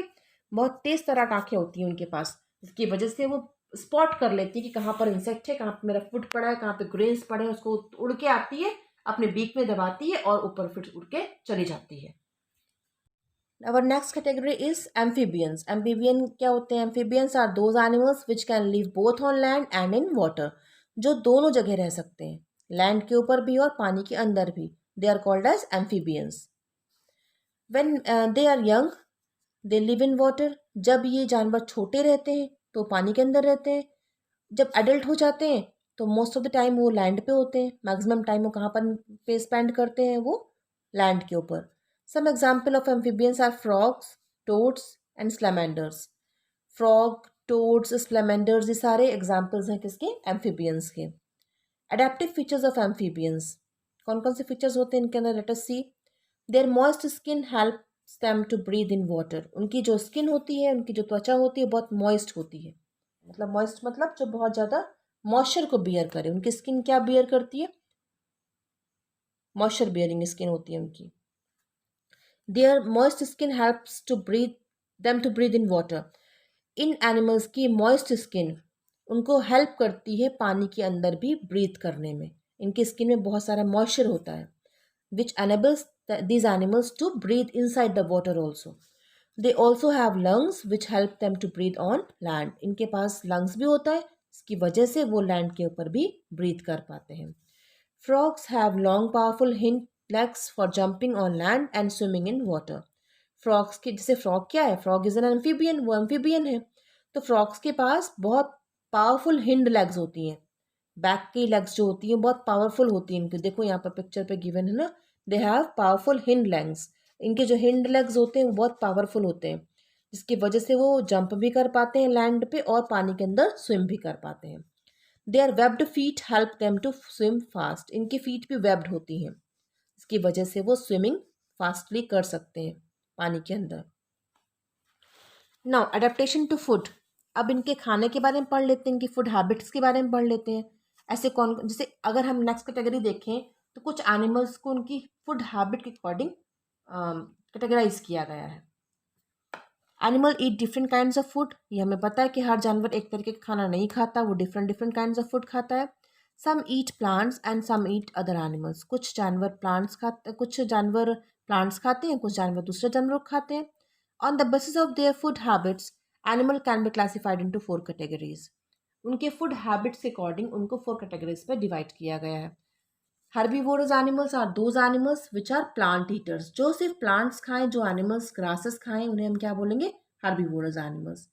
बहुत तेज तरह आंखें होती हैं उनके पास, जिसकी वजह से वो स्पॉट कर लेती है कि कहाँ पर इंसेक्ट है, कहाँ पर मेरा फूड पड़ा है, कहाँ पे ग्रेन्स पड़े हैं। उसको उड़ के आती है, अपने बीक में दबाती है और ऊपर फिर उड़ के चली जाती है। Our next category is amphibians. Amphibian क्या होते हैं? Amphibians are those animals which can live both on land and in water. जो दोनों जगह रह सकते हैं, लैंड के ऊपर भी और पानी के अंदर भी। They are called as amphibians. When they are young, they live in water. जब ये जानवर छोटे रहते हैं तो पानी के अंदर रहते हैं। जब एडल्ट हो जाते हैं तो मोस्ट ऑफ द टाइम वो लैंड पे होते हैं। मैक्सिमम टाइम वो कहाँ पर पे स्पेंड करते हैं? वो लैंड के ऊपर। Some example of amphibians are frogs, toads and salamanders. Frog, toads, salamanders, ये सारे एग्जाम्पल्स हैं किसके? एम्फीबियंस के। एडेप्टिव फीचर्स ऑफ एम्फीबियंस, कौन कौन से फीचर्स होते हैं इनके अंदर? Let us see. Their moist skin helps them to breathe in water. उनकी जो स्किन होती है, उनकी जो त्वचा होती है, बहुत मॉइस्ट होती है। मतलब मॉइस्ट मतलब जो बहुत ज़्यादा मॉइस्चर को बियर करे। उनकी स्किन क्या बियर करती है? मॉइस्चर बियरिंग स्किन होती है उनकी। Their moist skin helps to breathe them to breathe in water. इन एनिमल्स की मॉइस्ट स्किन उनको हेल्प करती है पानी के अंदर भी ब्रीथ करने में। इनकी स्किन में बहुत सारा मॉइस्चर होता है विच enables these animals to breathe inside the water also. They also have lungs which help them to breathe on land. इनके पास lungs भी होता है, इसकी वजह से वो लैंड के ऊपर भी ब्रीथ कर पाते हैं। Frogs have long powerful hind legs for jumping on land and swimming in water. Frogs के, जैसे frog क्या है? Frog is an amphibian, वो amphibian है। तो frogs के पास बहुत पावरफुल हिंड लेग्स होती हैं। बैक की लेग्स जो होती हैं बहुत पावरफुल होती हैं इनकी। देखो यहाँ पर पिक्चर पे गिवन है ना, they have powerful hind legs. इनके जो हिंड लेग्स होते हैं वो बहुत पावरफुल होते हैं, जिसकी वजह से वो जंप भी कर पाते हैं लैंड पे और पानी के अंदर स्विम भी कर पाते हैं। Their webbed feet help them to swim fast. इनकी फीट भी वेब्ड होती हैं, इसकी वजह से वो स्विमिंग फास्टली कर सकते हैं पानी के अंदर। Now adaptation to food. अब इनके खाने के बारे में पढ़ लेते हैं, इनकी फूड हैबिट्स के बारे में पढ़ लेते हैं। ऐसे कौन, जैसे अगर हम नेक्स्ट कैटेगरी देखें तो कुछ एनिमल्स को उनकी फूड हैबिट के अकॉर्डिंग कैटेगराइज किया गया है। Animal eat different kinds of food. ये हमें पता है कि हर जानवर एक तरीके का खाना नहीं खाता, वो different different kinds of food खाता है। Some eat plants and some eat other animals. कुछ जानवर प्लांट्स खाते, कुछ जानवर प्लांट्स खाते हैं, कुछ जानवर दूसरे जानवरों को खाते हैं। On the basis of their food habits, animal can be classified into 4 categories. उनके फूड हैबिट्स के अकॉर्डिंग उनको 4 कैटेगरीज पे डिवाइड किया गया है। Herbivorous animals are those animals which are plant eaters. जो सिर्फ प्लांट्स खाएं, जो एनिमल्स ग्रासेस खाएं, उन्हें हम क्या बोलेंगे? Herbivorous animals.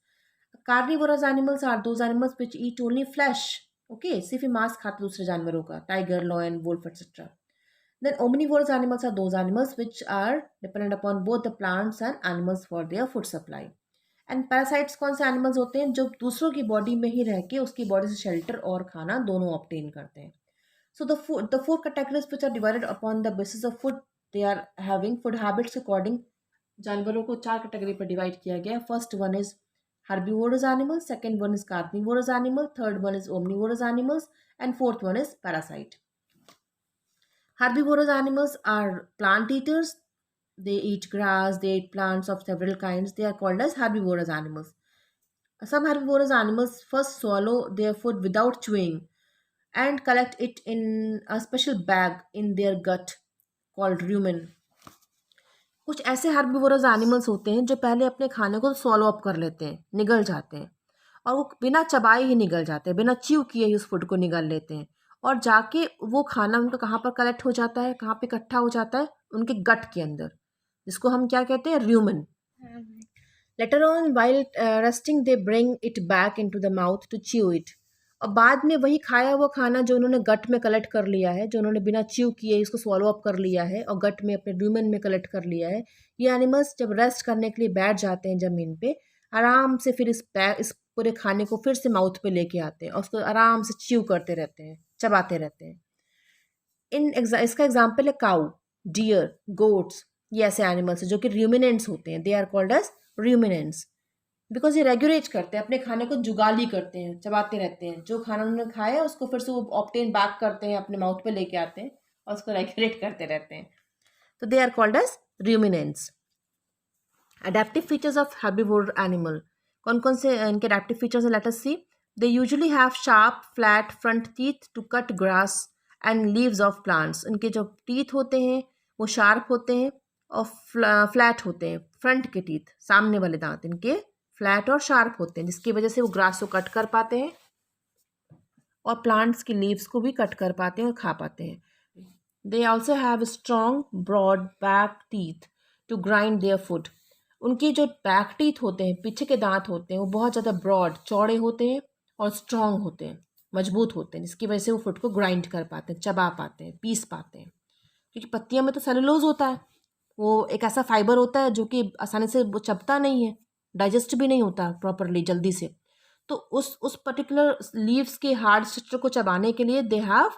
Carnivorous animals are those animals which eat only flesh. Okay, सिर्फ ही मांस खाते दूसरे जानवरों का, tiger, lion, wolf etcetera. Then omnivorous animals are those animals which are dependent upon both the plants and animals for their food supply. And parasites कौन से animals होते हैं? जो दूसरों की बॉडी में ही रह के उसकी बॉडी से शेल्टर और खाना दोनों ऑब्टेन करते हैं। So the 4 categories which are divided upon the basis of food, they are having food habits according। जानवरों को 4 कैटेगरी पर डिवाइड किया गया। First one is herbivorous animals, second one is carnivorous animal, third one is omnivorous animals, and fourth one is parasite. Herbivorous animals are plant eaters. They eat grass, they eat plants of several kinds. They are called as herbivorous animals. Some herbivorous animals first swallow their food without chewing and collect it in a special bag in their gut called rumen. कुछ ऐसे herbivores animals होते हैं जो पहले अपने खाने को swallow up कर लेते हैं, निगल जाते हैं, और वो बिना चबाए ही निगल जाते हैं, बिना च्यू किए ही उस फूड को निगल लेते हैं, और जाके वो खाना उनका कहाँ पर कलेक्ट हो जाता है, कहाँ पे इकट्ठा हो जाता है? उनके गट के अंदर, जिसको हम क्या कहते हैं? Rumen. Later on while resting they bring it back into the mouth to chew it. और बाद में वही खाया हुआ खाना जो उन्होंने गट में कलेक्ट कर लिया है, जो उन्होंने बिना च्यू किए इसको स्वॉलो अप कर लिया है और गट में अपने र्यूमन में कलेक्ट कर लिया है, ये एनिमल्स जब रेस्ट करने के लिए बैठ जाते हैं ज़मीन पे, आराम से फिर इस पूरे खाने को फिर से माउथ पे लेके आते हैं और उसको आराम से च्यू करते रहते हैं, चबाते रहते हैं। इसका एग्जाम्पल है काऊ, डियर, गोट्स। ये ऐसे एनिमल्स हैं जो कि रूमिनेंट्स होते हैं। They are called as ruminants because ये रेगुलेट करते हैं, अपने खाने को जुगाली करते हैं, चबाते रहते हैं। जो खाना उन्होंने खाया है उसको फिर से वो ऑप्टेन बैक करते हैं, अपने माउथ पे लेके आते हैं और उसको रेगुलेट करते रहते हैं। तो they are called as ruminants. Adaptive features of herbivore animal, कौन कौन से इनके अडेप्टिव फीचर्स हैं? Let us see. They usually have sharp flat front teeth to cut grass and leaves of plants. इनके जो टीथ होते हैं वो शार्प होते हैं और फ्लैट होते हैं। फ्रंट के टीथ, सामने वाले दांत इनके फ्लैट और शार्प होते हैं, जिसकी वजह से वो ग्रास को कट कर पाते हैं और प्लांट्स की लीव्स को भी कट कर पाते हैं और खा पाते हैं। They also have strong broad back teeth to grind their food. उनकी जो बैक टीथ होते हैं, पीछे के दांत होते हैं, वो बहुत ज़्यादा ब्रॉड, चौड़े होते हैं और स्ट्रॉन्ग होते हैं, मजबूत होते हैं, जिसकी वजह से वो फूड को ग्राइंड कर पाते हैं, चबा पाते हैं, पीस पाते हैं। क्योंकि पत्तियों में तो सेलुलोज होता है, वो एक ऐसा फाइबर होता है जो कि आसानी से वो चबता नहीं है, डाइजेस्ट भी नहीं होता प्रॉपरली जल्दी से। तो उस पर्टिकुलर लीव्स के हार्ड स्ट्रक्चर को चबाने के लिए they have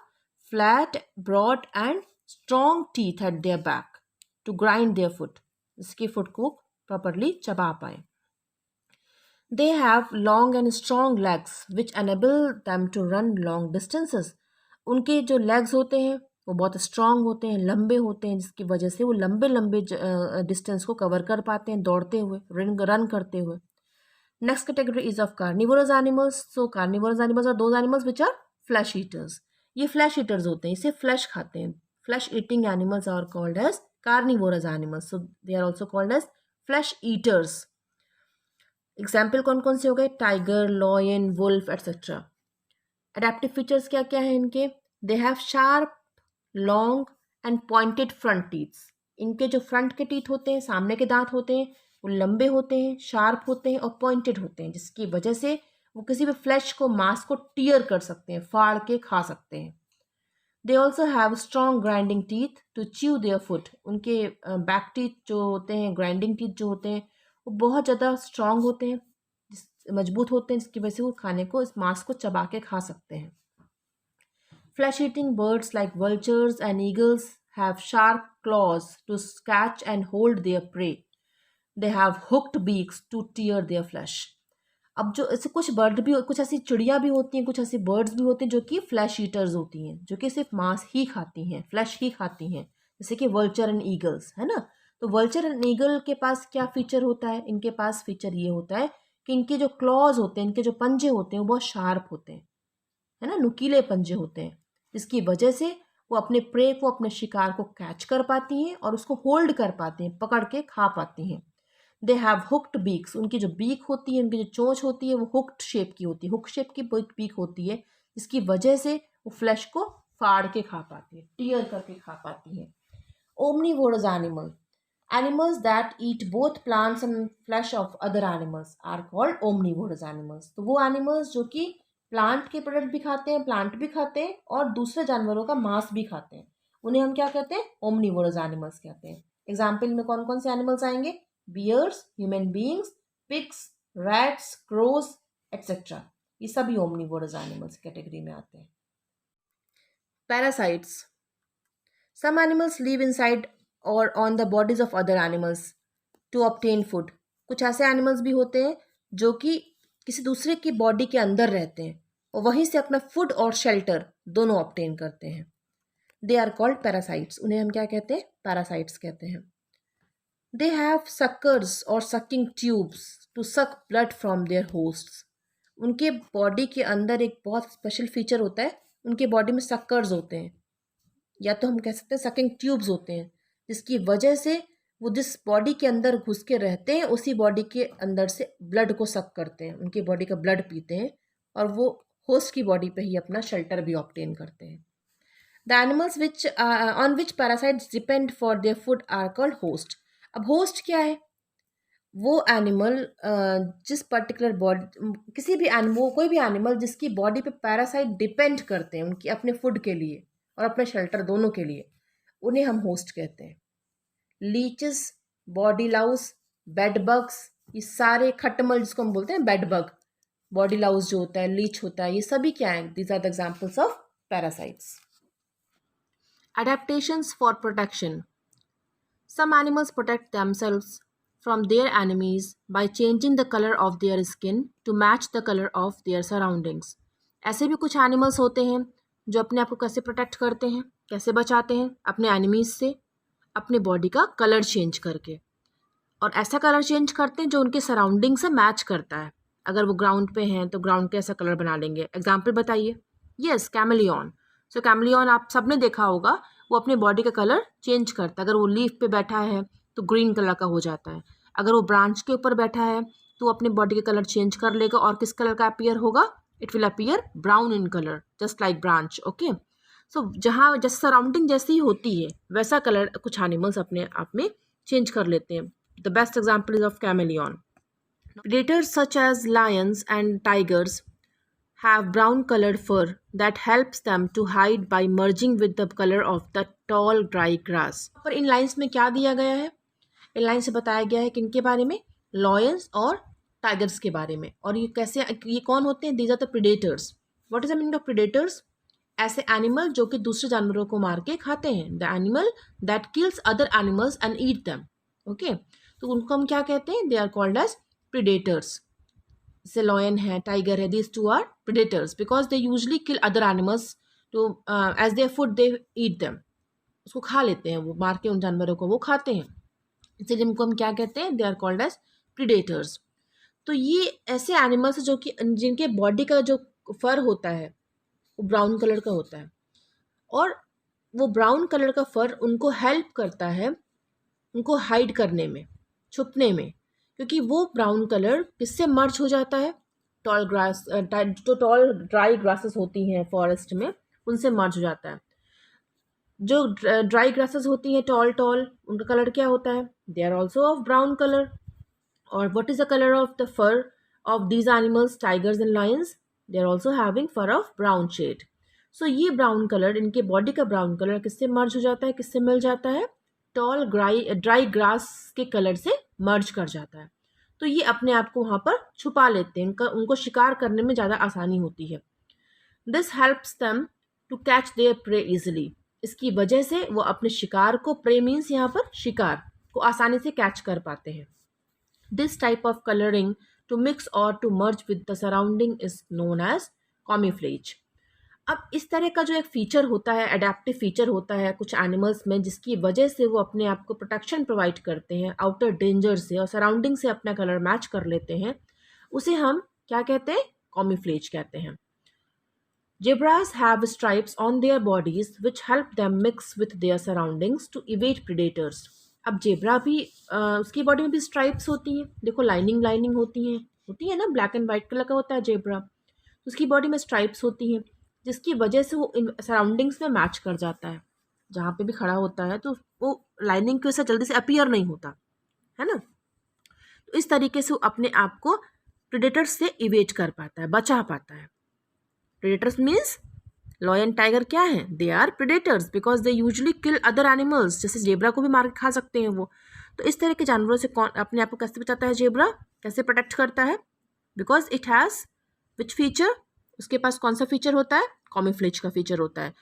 flat, broad and strong teeth at their back to grind their food, इसके फूड को प्रॉपरली चबा पाए। They have long and strong legs which enable them to run long distances. उनके जो लेग्स होते हैं वो बहुत स्ट्रांग होते हैं, लंबे होते हैं, जिसकी वजह से वो लंबे लंबे डिस्टेंस को कवर कर पाते हैं दौड़ते हुए, रन करते हुए। Next category is of carnivorous animals. So carnivorous animals are those animals which are flesh eaters. ये फ्लैश ईटर्स होते हैं, इसे फ्लैश खाते हैं। Flesh eating animals are called as carnivorous animals. So they are also called as flesh eaters. Example कौन कौन से हो गए? Tiger, lion, wolf etcetera. Adaptive features क्या क्या है इनके? They have sharp, long and pointed front teeths. इनके जो फ्रंट के टीथ होते हैं, सामने के दांत होते हैं, वो लंबे होते हैं, शार्प होते हैं और पॉइंटेड होते हैं, जिसकी वजह से वो किसी भी फ्लैश को, मांस को टीयर कर सकते हैं, फाड़ के खा सकते हैं। They also have strong grinding teeth to chew their food. उनके बैक टीथ जो होते हैं, ग्राइंडिंग टीथ जो होते हैं, वो बहुत ज़्यादा स्ट्रॉन्ग होते हैं, मजबूत होते हैं, जिसकी वजह से वो खाने को, इस मांस को चबा के खा सकते हैं। Flesh-eating birds like vultures and eagles have sharp claws to catch and hold their prey. They have hooked beaks to tear their flesh. अब जो ऐसे कुछ बर्ड भी, कुछ ऐसी चिड़िया भी होती हैं, कुछ ऐसी बर्ड्स भी होती हैं जो कि फ्लैश ईटर्स होती हैं, जो कि सिर्फ मांस ही खाती हैं, फ्लैश ही खाती हैं, जैसे कि वल्चर एंड ईगल्स, है ना। तो वल्चर एंड ईगल के पास क्या फीचर होता है? इनके पास फीचर ये होता है कि इनके जो क्लॉज होते हैं, इनके जो पंजे होते हैं, वो बहुत शार्प होते हैं, है ना, नुकीले पंजे होते हैं, जिसकी वजह से वो अपने प्रे को, अपने शिकार को कैच कर पाती हैं और उसको होल्ड कर पाती हैं, पकड़ के खा पाती हैं। They have hooked beaks. उनकी जो बीक होती है, उनकी जो चोंच होती है, वो हुक्ड शेप की होती है, हुक शेप की बीक होती है, जिसकी वजह से वो फ्लैश को फाड़ के खा पाती है, टीयर करके खा पाती है। Omnivorous animal, animals that eat both plants and flesh of other animals are called omnivorous animals। तो वो animals जो कि प्लांट के प्रोडक्ट भी खाते हैं, प्लांट भी खाते हैं और दूसरे जानवरों का मांस भी खाते हैं, उन्हें हम क्या कहते हैं? ओमनिवोरस एनिमल्स कहते हैं। एग्जाम्पल में कौन कौन से एनिमल्स आएंगे? Bears, human beings, pigs, rats, crows etcetera. ये सभी ओमनिवोरस एनिमल्स कैटेगरी में आते हैं। Parasites, some animals live inside or on the bodies of other animals to obtain food। कुछ ऐसे एनिमल्स भी होते हैं जो कि किसी दूसरे की बॉडी के अंदर रहते हैं और वहीं से अपना फूड और शेल्टर दोनों ऑब्टेन करते हैं। They are called parasites. उन्हें हम क्या कहते हैं? पैरासाइट्स कहते हैं। दे हैव सक्कर्स और sucking tubes to suck blood from their hosts. उनके बॉडी के अंदर एक बहुत स्पेशल फीचर होता है, उनके बॉडी में सक्कर्स होते हैं, या तो हम कह सकते हैं सकिंग ट्यूब्स होते हैं, जिसकी वजह से वो जिस बॉडी के अंदर घुस के रहते हैं, उसी बॉडी के अंदर से ब्लड को सक करते हैं, उनकी बॉडी का ब्लड पीते हैं और वो होस्ट की बॉडी पे ही अपना शेल्टर भी ऑब्टेन करते हैं। The animals which on which parasites depend for their food are called host. अब होस्ट क्या है? वो एनिमल जिस पर्टिकुलर बॉडी, किसी भी एनिमल, कोई भी एनिमल जिसकी बॉडी पे पैरासाइट डिपेंड करते हैं उनकी अपने फूड के लिए और अपने शेल्टर दोनों के लिए, उन्हें हम होस्ट कहते हैं। Leches, body Laue's, bed bugs, ये सारे खटमल जिसको हम बोलते हैं बेड बग, बॉडी लाउस जो होता है, लीच होता है, ये सभी क्या है? These are the examples of parasites. Adaptations for protection. Some animals protect themselves from their enemies by changing the color of their skin to match the color of their surroundings. ऐसे भी कुछ animals होते हैं जो अपने आप को कैसे प्रोटेक्ट करते हैं, कैसे बचाते हैं अपने एनिमीज से, अपने बॉडी का कलर चेंज करके. और ऐसा कलर चेंज करते हैं जो उनके सराउंडिंग से मैच करता है. अगर वो ग्राउंड पे हैं तो ग्राउंड के ऐसा कलर बना लेंगे. एग्जाम्पल बताइए. Yes, chameleon. सो कैमेलियन आप सबने देखा होगा, वो अपने बॉडी का कलर चेंज करता है. अगर वो लीफ पे बैठा है तो ग्रीन कलर का हो जाता है. अगर वो ब्रांच के ऊपर बैठा है तो वो अपने बॉडी का कलर चेंज कर लेगा और किस कलर का अपीयर होगा? It will appear brown in colour, just like branch. Okay, so जहाँ जैसे सराउंडिंग जैसी ही होती है वैसा कलर कुछ एनिमल्स अपने आप में चेंज कर लेते हैं. The best example is of chameleon. Predators such as lions and tigers have brown colored fur that helps them to hide by merging with the color of the tall dry grass. पर इन lines में क्या दिया गया है? In line से बताया गया है किनके बारे में? लॉयंस और टाइगर्स के बारे में. और ये कैसे, ये कौन होते हैं? These are the predators. What is the meaning of predators? ऐसे एनिमल जो कि दूसरे जानवरों को मार के खाते हैं. The animal that kills other animals and eat them. Okay, तो उनको हम क्या कहते हैं? They are called as predators. जैसे लॉयन है, टाइगर है, these two are predators because they usually kill other animals to as their food, they eat them. उसको खा लेते हैं, वो मार के उन जानवरों को वो खाते हैं. इसलिए इनको हम क्या कहते हैं? They are called as predators. तो ये ऐसे एनिमल्स जो कि जिनके बॉडी का जो फर होता है वो ब्राउन कलर का होता है. और वो ब्राउन कलर का फर उनको हेल्प करता है उनको हाइड करने में, छुपने में, क्योंकि वो ब्राउन कलर किससे मर्ज हो जाता है? टॉल ग्रास, जो टॉल ड्राई ग्रासेस होती हैं फॉरेस्ट में, उनसे मर्ज हो जाता है. जो ड्राई ग्रासेस होती हैं टॉल टॉल, उनका कलर क्या होता है? They are also of brown colour. और what is the colour of the fur of these animals, tigers and lions? They are also having fur of brown shade. So ये brown colour, इनके body का brown colour किससे merge हो जाता है, किससे मिल जाता है? टॉल ड्राई ग्रास के कलर से मर्ज कर जाता है. तो ये अपने आप को वहाँ पर छुपा लेते हैं. उनको शिकार करने में ज़्यादा आसानी होती है. This helps them to catch their prey easily. इसकी वजह से वो अपने शिकार को, प्रे मीन्स यहाँ पर शिकार को, आसानी से कैच कर पाते हैं. This type of colouring to mix और to merge with the surrounding is known as camouflage. अब इस तरह का जो एक फीचर होता है, एडेप्टिव फीचर होता है कुछ एनिमल्स में, जिसकी वजह से वो अपने आप को प्रोटेक्शन प्रोवाइड करते हैं आउटर डेंजर से और सराउंडिंग से अपना कलर मैच कर लेते हैं, उसे हम क्या कहते हैं? कॉमीफ्लेज कहते हैं. Zebras have stripes on their bodies which help them mix with their surroundings to evade predators. अब जेब्रा भी उसकी बॉडी में भी स्ट्राइप्स होती हैं. देखो, लाइनिंग होती है ना, ब्लैक एंड वाइट कलर का होता है जेब्रा. उसकी बॉडी में स्ट्राइप्स होती हैं जिसकी वजह से वो सराउंडिंग्स में मैच कर जाता है. जहाँ पे भी खड़ा होता है तो वो लाइनिंग की वजह से जल्दी से अपीयर नहीं होता है ना. तो इस तरीके से वो अपने आप को प्रेडेटर्स से इवेट कर पाता है, बचा पाता है. प्रेडेटर्स मीन्स लॉयन, टाइगर क्या है? They are predators because they usually kill other animals. जैसे जेब्रा को भी मार के खा सकते हैं वो. तो इस तरह के जानवरों से कौन अपने आप को कैसे बचाता है? जेब्रा कैसे प्रोटेक्ट करता है? Because it has which feature? उसके पास कौन सा फीचर होता है? कॉमीफ्लेज का फीचर होता है.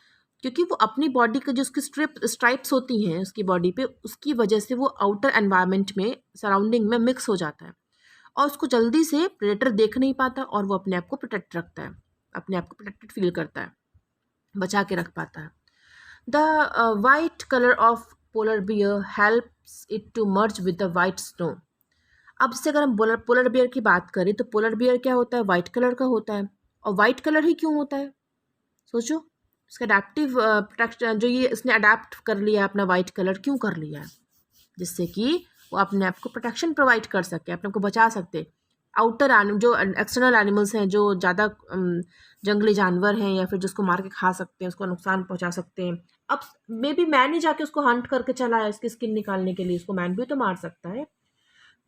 क्योंकि वो अपनी बॉडी का जो उसकी स्ट्राइप्स होती हैं उसकी बॉडी पे, उसकी वजह से वो आउटर एनवायरनमेंट में, सराउंडिंग में मिक्स हो जाता है और उसको जल्दी से प्रेडेटर देख नहीं पाता और वो अपने आप को प्रोटेक्ट रखता है, अपने आप को प्रोटेक्टेड फील करता है, बचा के रख पाता है. The white colour of polar bear helps it to merge with the white snow. अब से अगर हम पोलर बियर की बात करें तो पोलर बियर क्या होता है? वाइट कलर का होता है. और वाइट कलर ही क्यों होता है? सोचो, इसका अडेप्टिव प्रोटेक्शन जो ये इसने अडेप्ट कर लिया अपना वाइट कलर क्यों कर लिया है? जिससे कि वो अपने आप को प्रोटेक्शन प्रोवाइड कर सके, अपने आप को बचा सकते. आउटर जो एक्सटर्नल एनिमल्स हैं, जो ज़्यादा जंगली जानवर हैं या फिर जिसको मार के खा सकते हैं, उसको नुकसान पहुंचा सकते हैं. अब मे बी मैन ही जाके उसको हंट करके चला है इसकी स्किन निकालने के लिए, उसको मैन भी तो मार सकता है.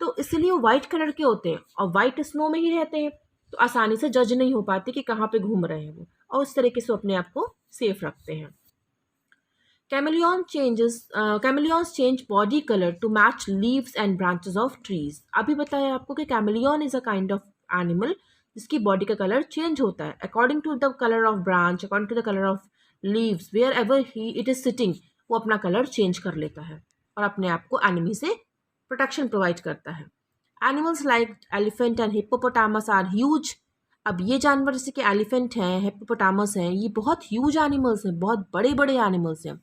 तो इसलिए वो वाइट कलर के होते हैं और वाइट स्नो में ही रहते हैं, तो आसानी से जज नहीं हो पाते कि कहाँ पे घूम रहे हैं वो, और उस तरीके से अपने आप को सेफ रखते हैं. Chameleons change body color to match leaves and branches of trees. अभी बताया आपको कि chameleon is a kind of animal जिसकी बॉडी का कलर चेंज होता है according to the colour of branch, according to the colour of leaves, wherever he it is sitting, वो अपना कलर चेंज कर लेता है और अपने आप को एनिमी से प्रोटेक्शन प्रोवाइड करता है. Animals like elephant and hippopotamus are huge. अब ये जानवर जैसे कि एलिफेंट हैं, हिप्पोपोटामस हैं, ये बहुत ह्यूज एनिमल्स हैं, बहुत बड़े बड़े एनिमल्स हैं.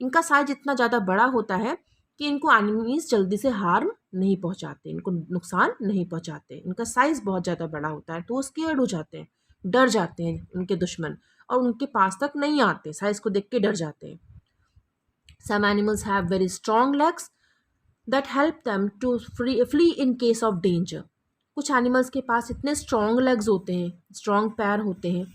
इनका साइज इतना ज़्यादा बड़ा होता है कि इनको एनिमीज जल्दी से हार्म नहीं पहुंचाते, इनको नुकसान नहीं पहुंचाते. इनका साइज बहुत ज़्यादा बड़ा होता है तो वो स्केयर्ड हो जाते हैं, डर जाते हैं उनके दुश्मन और उनके पास तक नहीं आते, साइज को देख के डर जाते हैं. Some animals have very strong legs that help them to flee in case of danger. कुछ एनिमल्स के पास इतने स्ट्रॉन्ग लेग्स होते हैं, स्ट्रॉन्ग पैर होते हैं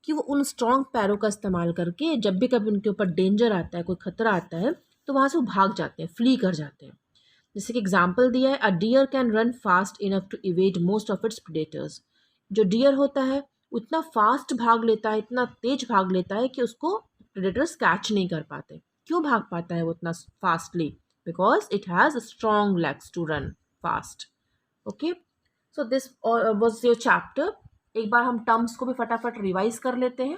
कि वो उन स्ट्रॉन्ग पैरों का इस्तेमाल करके जब भी कभी उनके ऊपर डेंजर आता है, कोई खतरा आता है, तो वहाँ से वो भाग जाते हैं, फ्ली कर जाते हैं. जैसे कि एग्जांपल दिया है, a deer can run fast enough to evade most of its predators. जो डियर होता है वो इतना फास्ट भाग लेता है, इतना तेज भाग लेता है कि उसको प्रेडेटर्स कैच नहीं कर पाते. क्यों भाग पाता है वो इतना fastly? Because it has strong legs to run fast. Okay, so this was your chapter. एक बार हम टर्म्स को भी फटाफट रिवाइज कर लेते हैं.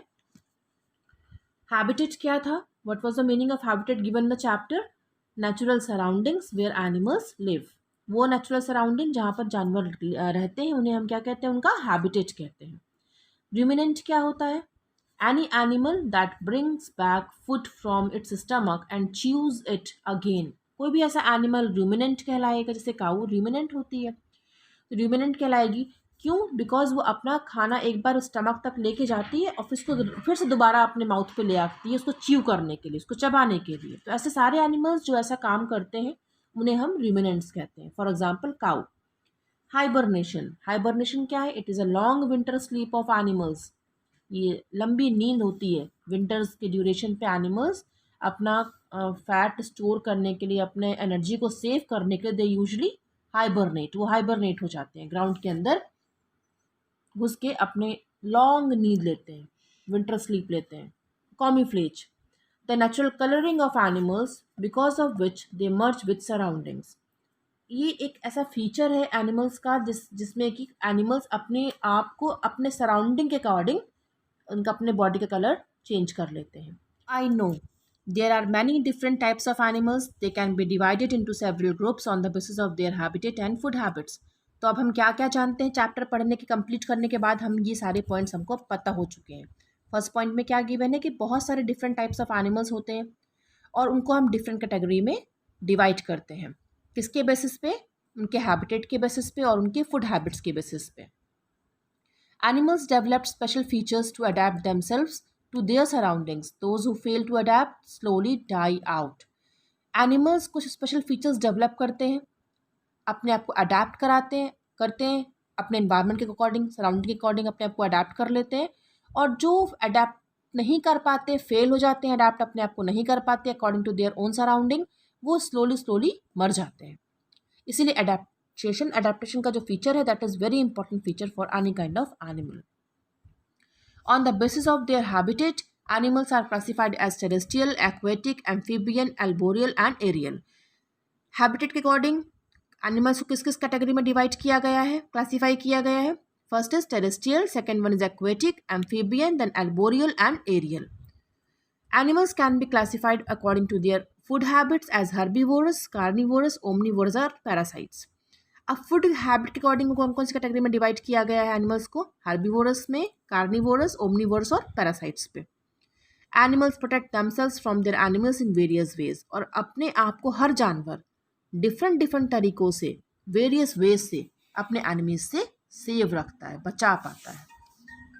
हैबिटेट क्या था? What was the meaning of habitat given the chapter? Natural surroundings where animals live. वो नेचुरल सराउंडिंग जहाँ पर जानवर रहते हैं उन्हें हम क्या कहते हैं? उनका हैबिटेट कहते हैं. रूमिनेंट क्या होता है? Any animal that brings back food from its stomach and choose it again. कोई भी ऐसा एनिमल रूमिनेंट कहलाएगा. जैसे काऊ रूमिनेंट होती है, तो रूमिनेंट कहलाएगी. क्यों? बिकॉज वो अपना खाना एक बार स्टमक तक लेके जाती है और फिर से दोबारा अपने माउथ पे ले आती है उसको च्यू करने के लिए, उसको चबाने के लिए. तो ऐसे सारे एनिमल्स जो ऐसा काम करते हैं उन्हें हम रूमिनेंट्स कहते हैं. For example cow. Hibernation. Hibernation क्या है? It is a long winter sleep of animals. ये लंबी नींद होती है विंटर्स के ड्यूरेशन पे. एनिमल्स अपना फैट स्टोर करने के लिए, अपने एनर्जी को सेव करने के लिए, दे यूजली हाइबरनेट. वो हाइबरनेट हो जाते हैं, ग्राउंड के अंदर घुस के अपने लॉन्ग नींद लेते हैं, विंटर स्लीप लेते हैं. Camouflage. The natural colouring of animals because of which they merge with surroundings. ये एक ऐसा फीचर है एनिमल्स का जिसमें कि एनिमल्स अपने आप को अपने सराउंडिंग के अकॉर्डिंग उनका अपने बॉडी का कलर चेंज कर लेते हैं. I know there are many different types of animals. They can be divided into several groups on the basis of their habitat and food habits. तो अब हम क्या क्या जानते हैं? चैप्टर पढ़ने के कंप्लीट करने के बाद हम ये सारे पॉइंट्स हमको पता हो चुके हैं. फर्स्ट पॉइंट में क्या गिवन है कि बहुत सारे डिफरेंट टाइप्स ऑफ एनिमल्स होते हैं और उनको हम डिफरेंट कैटेगरी में डिवाइड करते हैं. किसके बेसिस पे? उनके हैबिटेट के बेसिस पे और उनके फूड हैबिट्स के बेसिस पे. Animals developed special features to adapt themselves to their surroundings. Those who fail to adapt slowly die out. Animals कुछ स्पेशल फीचर्स डेवलप करते हैं, अपने आप को अडेप्ट करते हैं अपने इन्वायरमेंट के अकॉर्डिंग, सराउंडिंग के अकॉर्डिंग अपने आप को अडेप्ट कर लेते हैं. और जो अडेप्ट नहीं कर पाते, फेल हो जाते हैं, अडेप्ट अपने आप को नहीं कर पाते according to their own surrounding, वो स्लोली मर जाते हैं. इसीलिए अडेप्टेशन का जो फीचर है that is very important feature for any kind of animal. On the basis of their habitat, animals are classified as terrestrial, aquatic, amphibian, arboreal and aerial. Habitat के according animals को किस किस category में divide किया गया है, classify किया गया है? First is terrestrial, second one is aquatic, amphibian, then arboreal and aerial. Animals can be classified according to their food habits as herbivorous, carnivorous, omnivorous or parasites. अब फूड हैबिट के according कौन कौन सी category में divide किया गया है animals को? Herbivorous में, कार्निवोरस, ओमनीवोरस और पैरासाइट्स पे. Animals protect themselves from there animals in various ways. और अपने आप को हर जानवर डिफरेंट तरीकों से, वेरियस वेज से अपने एनिमीज से सेव रखता है, बचा पाता है.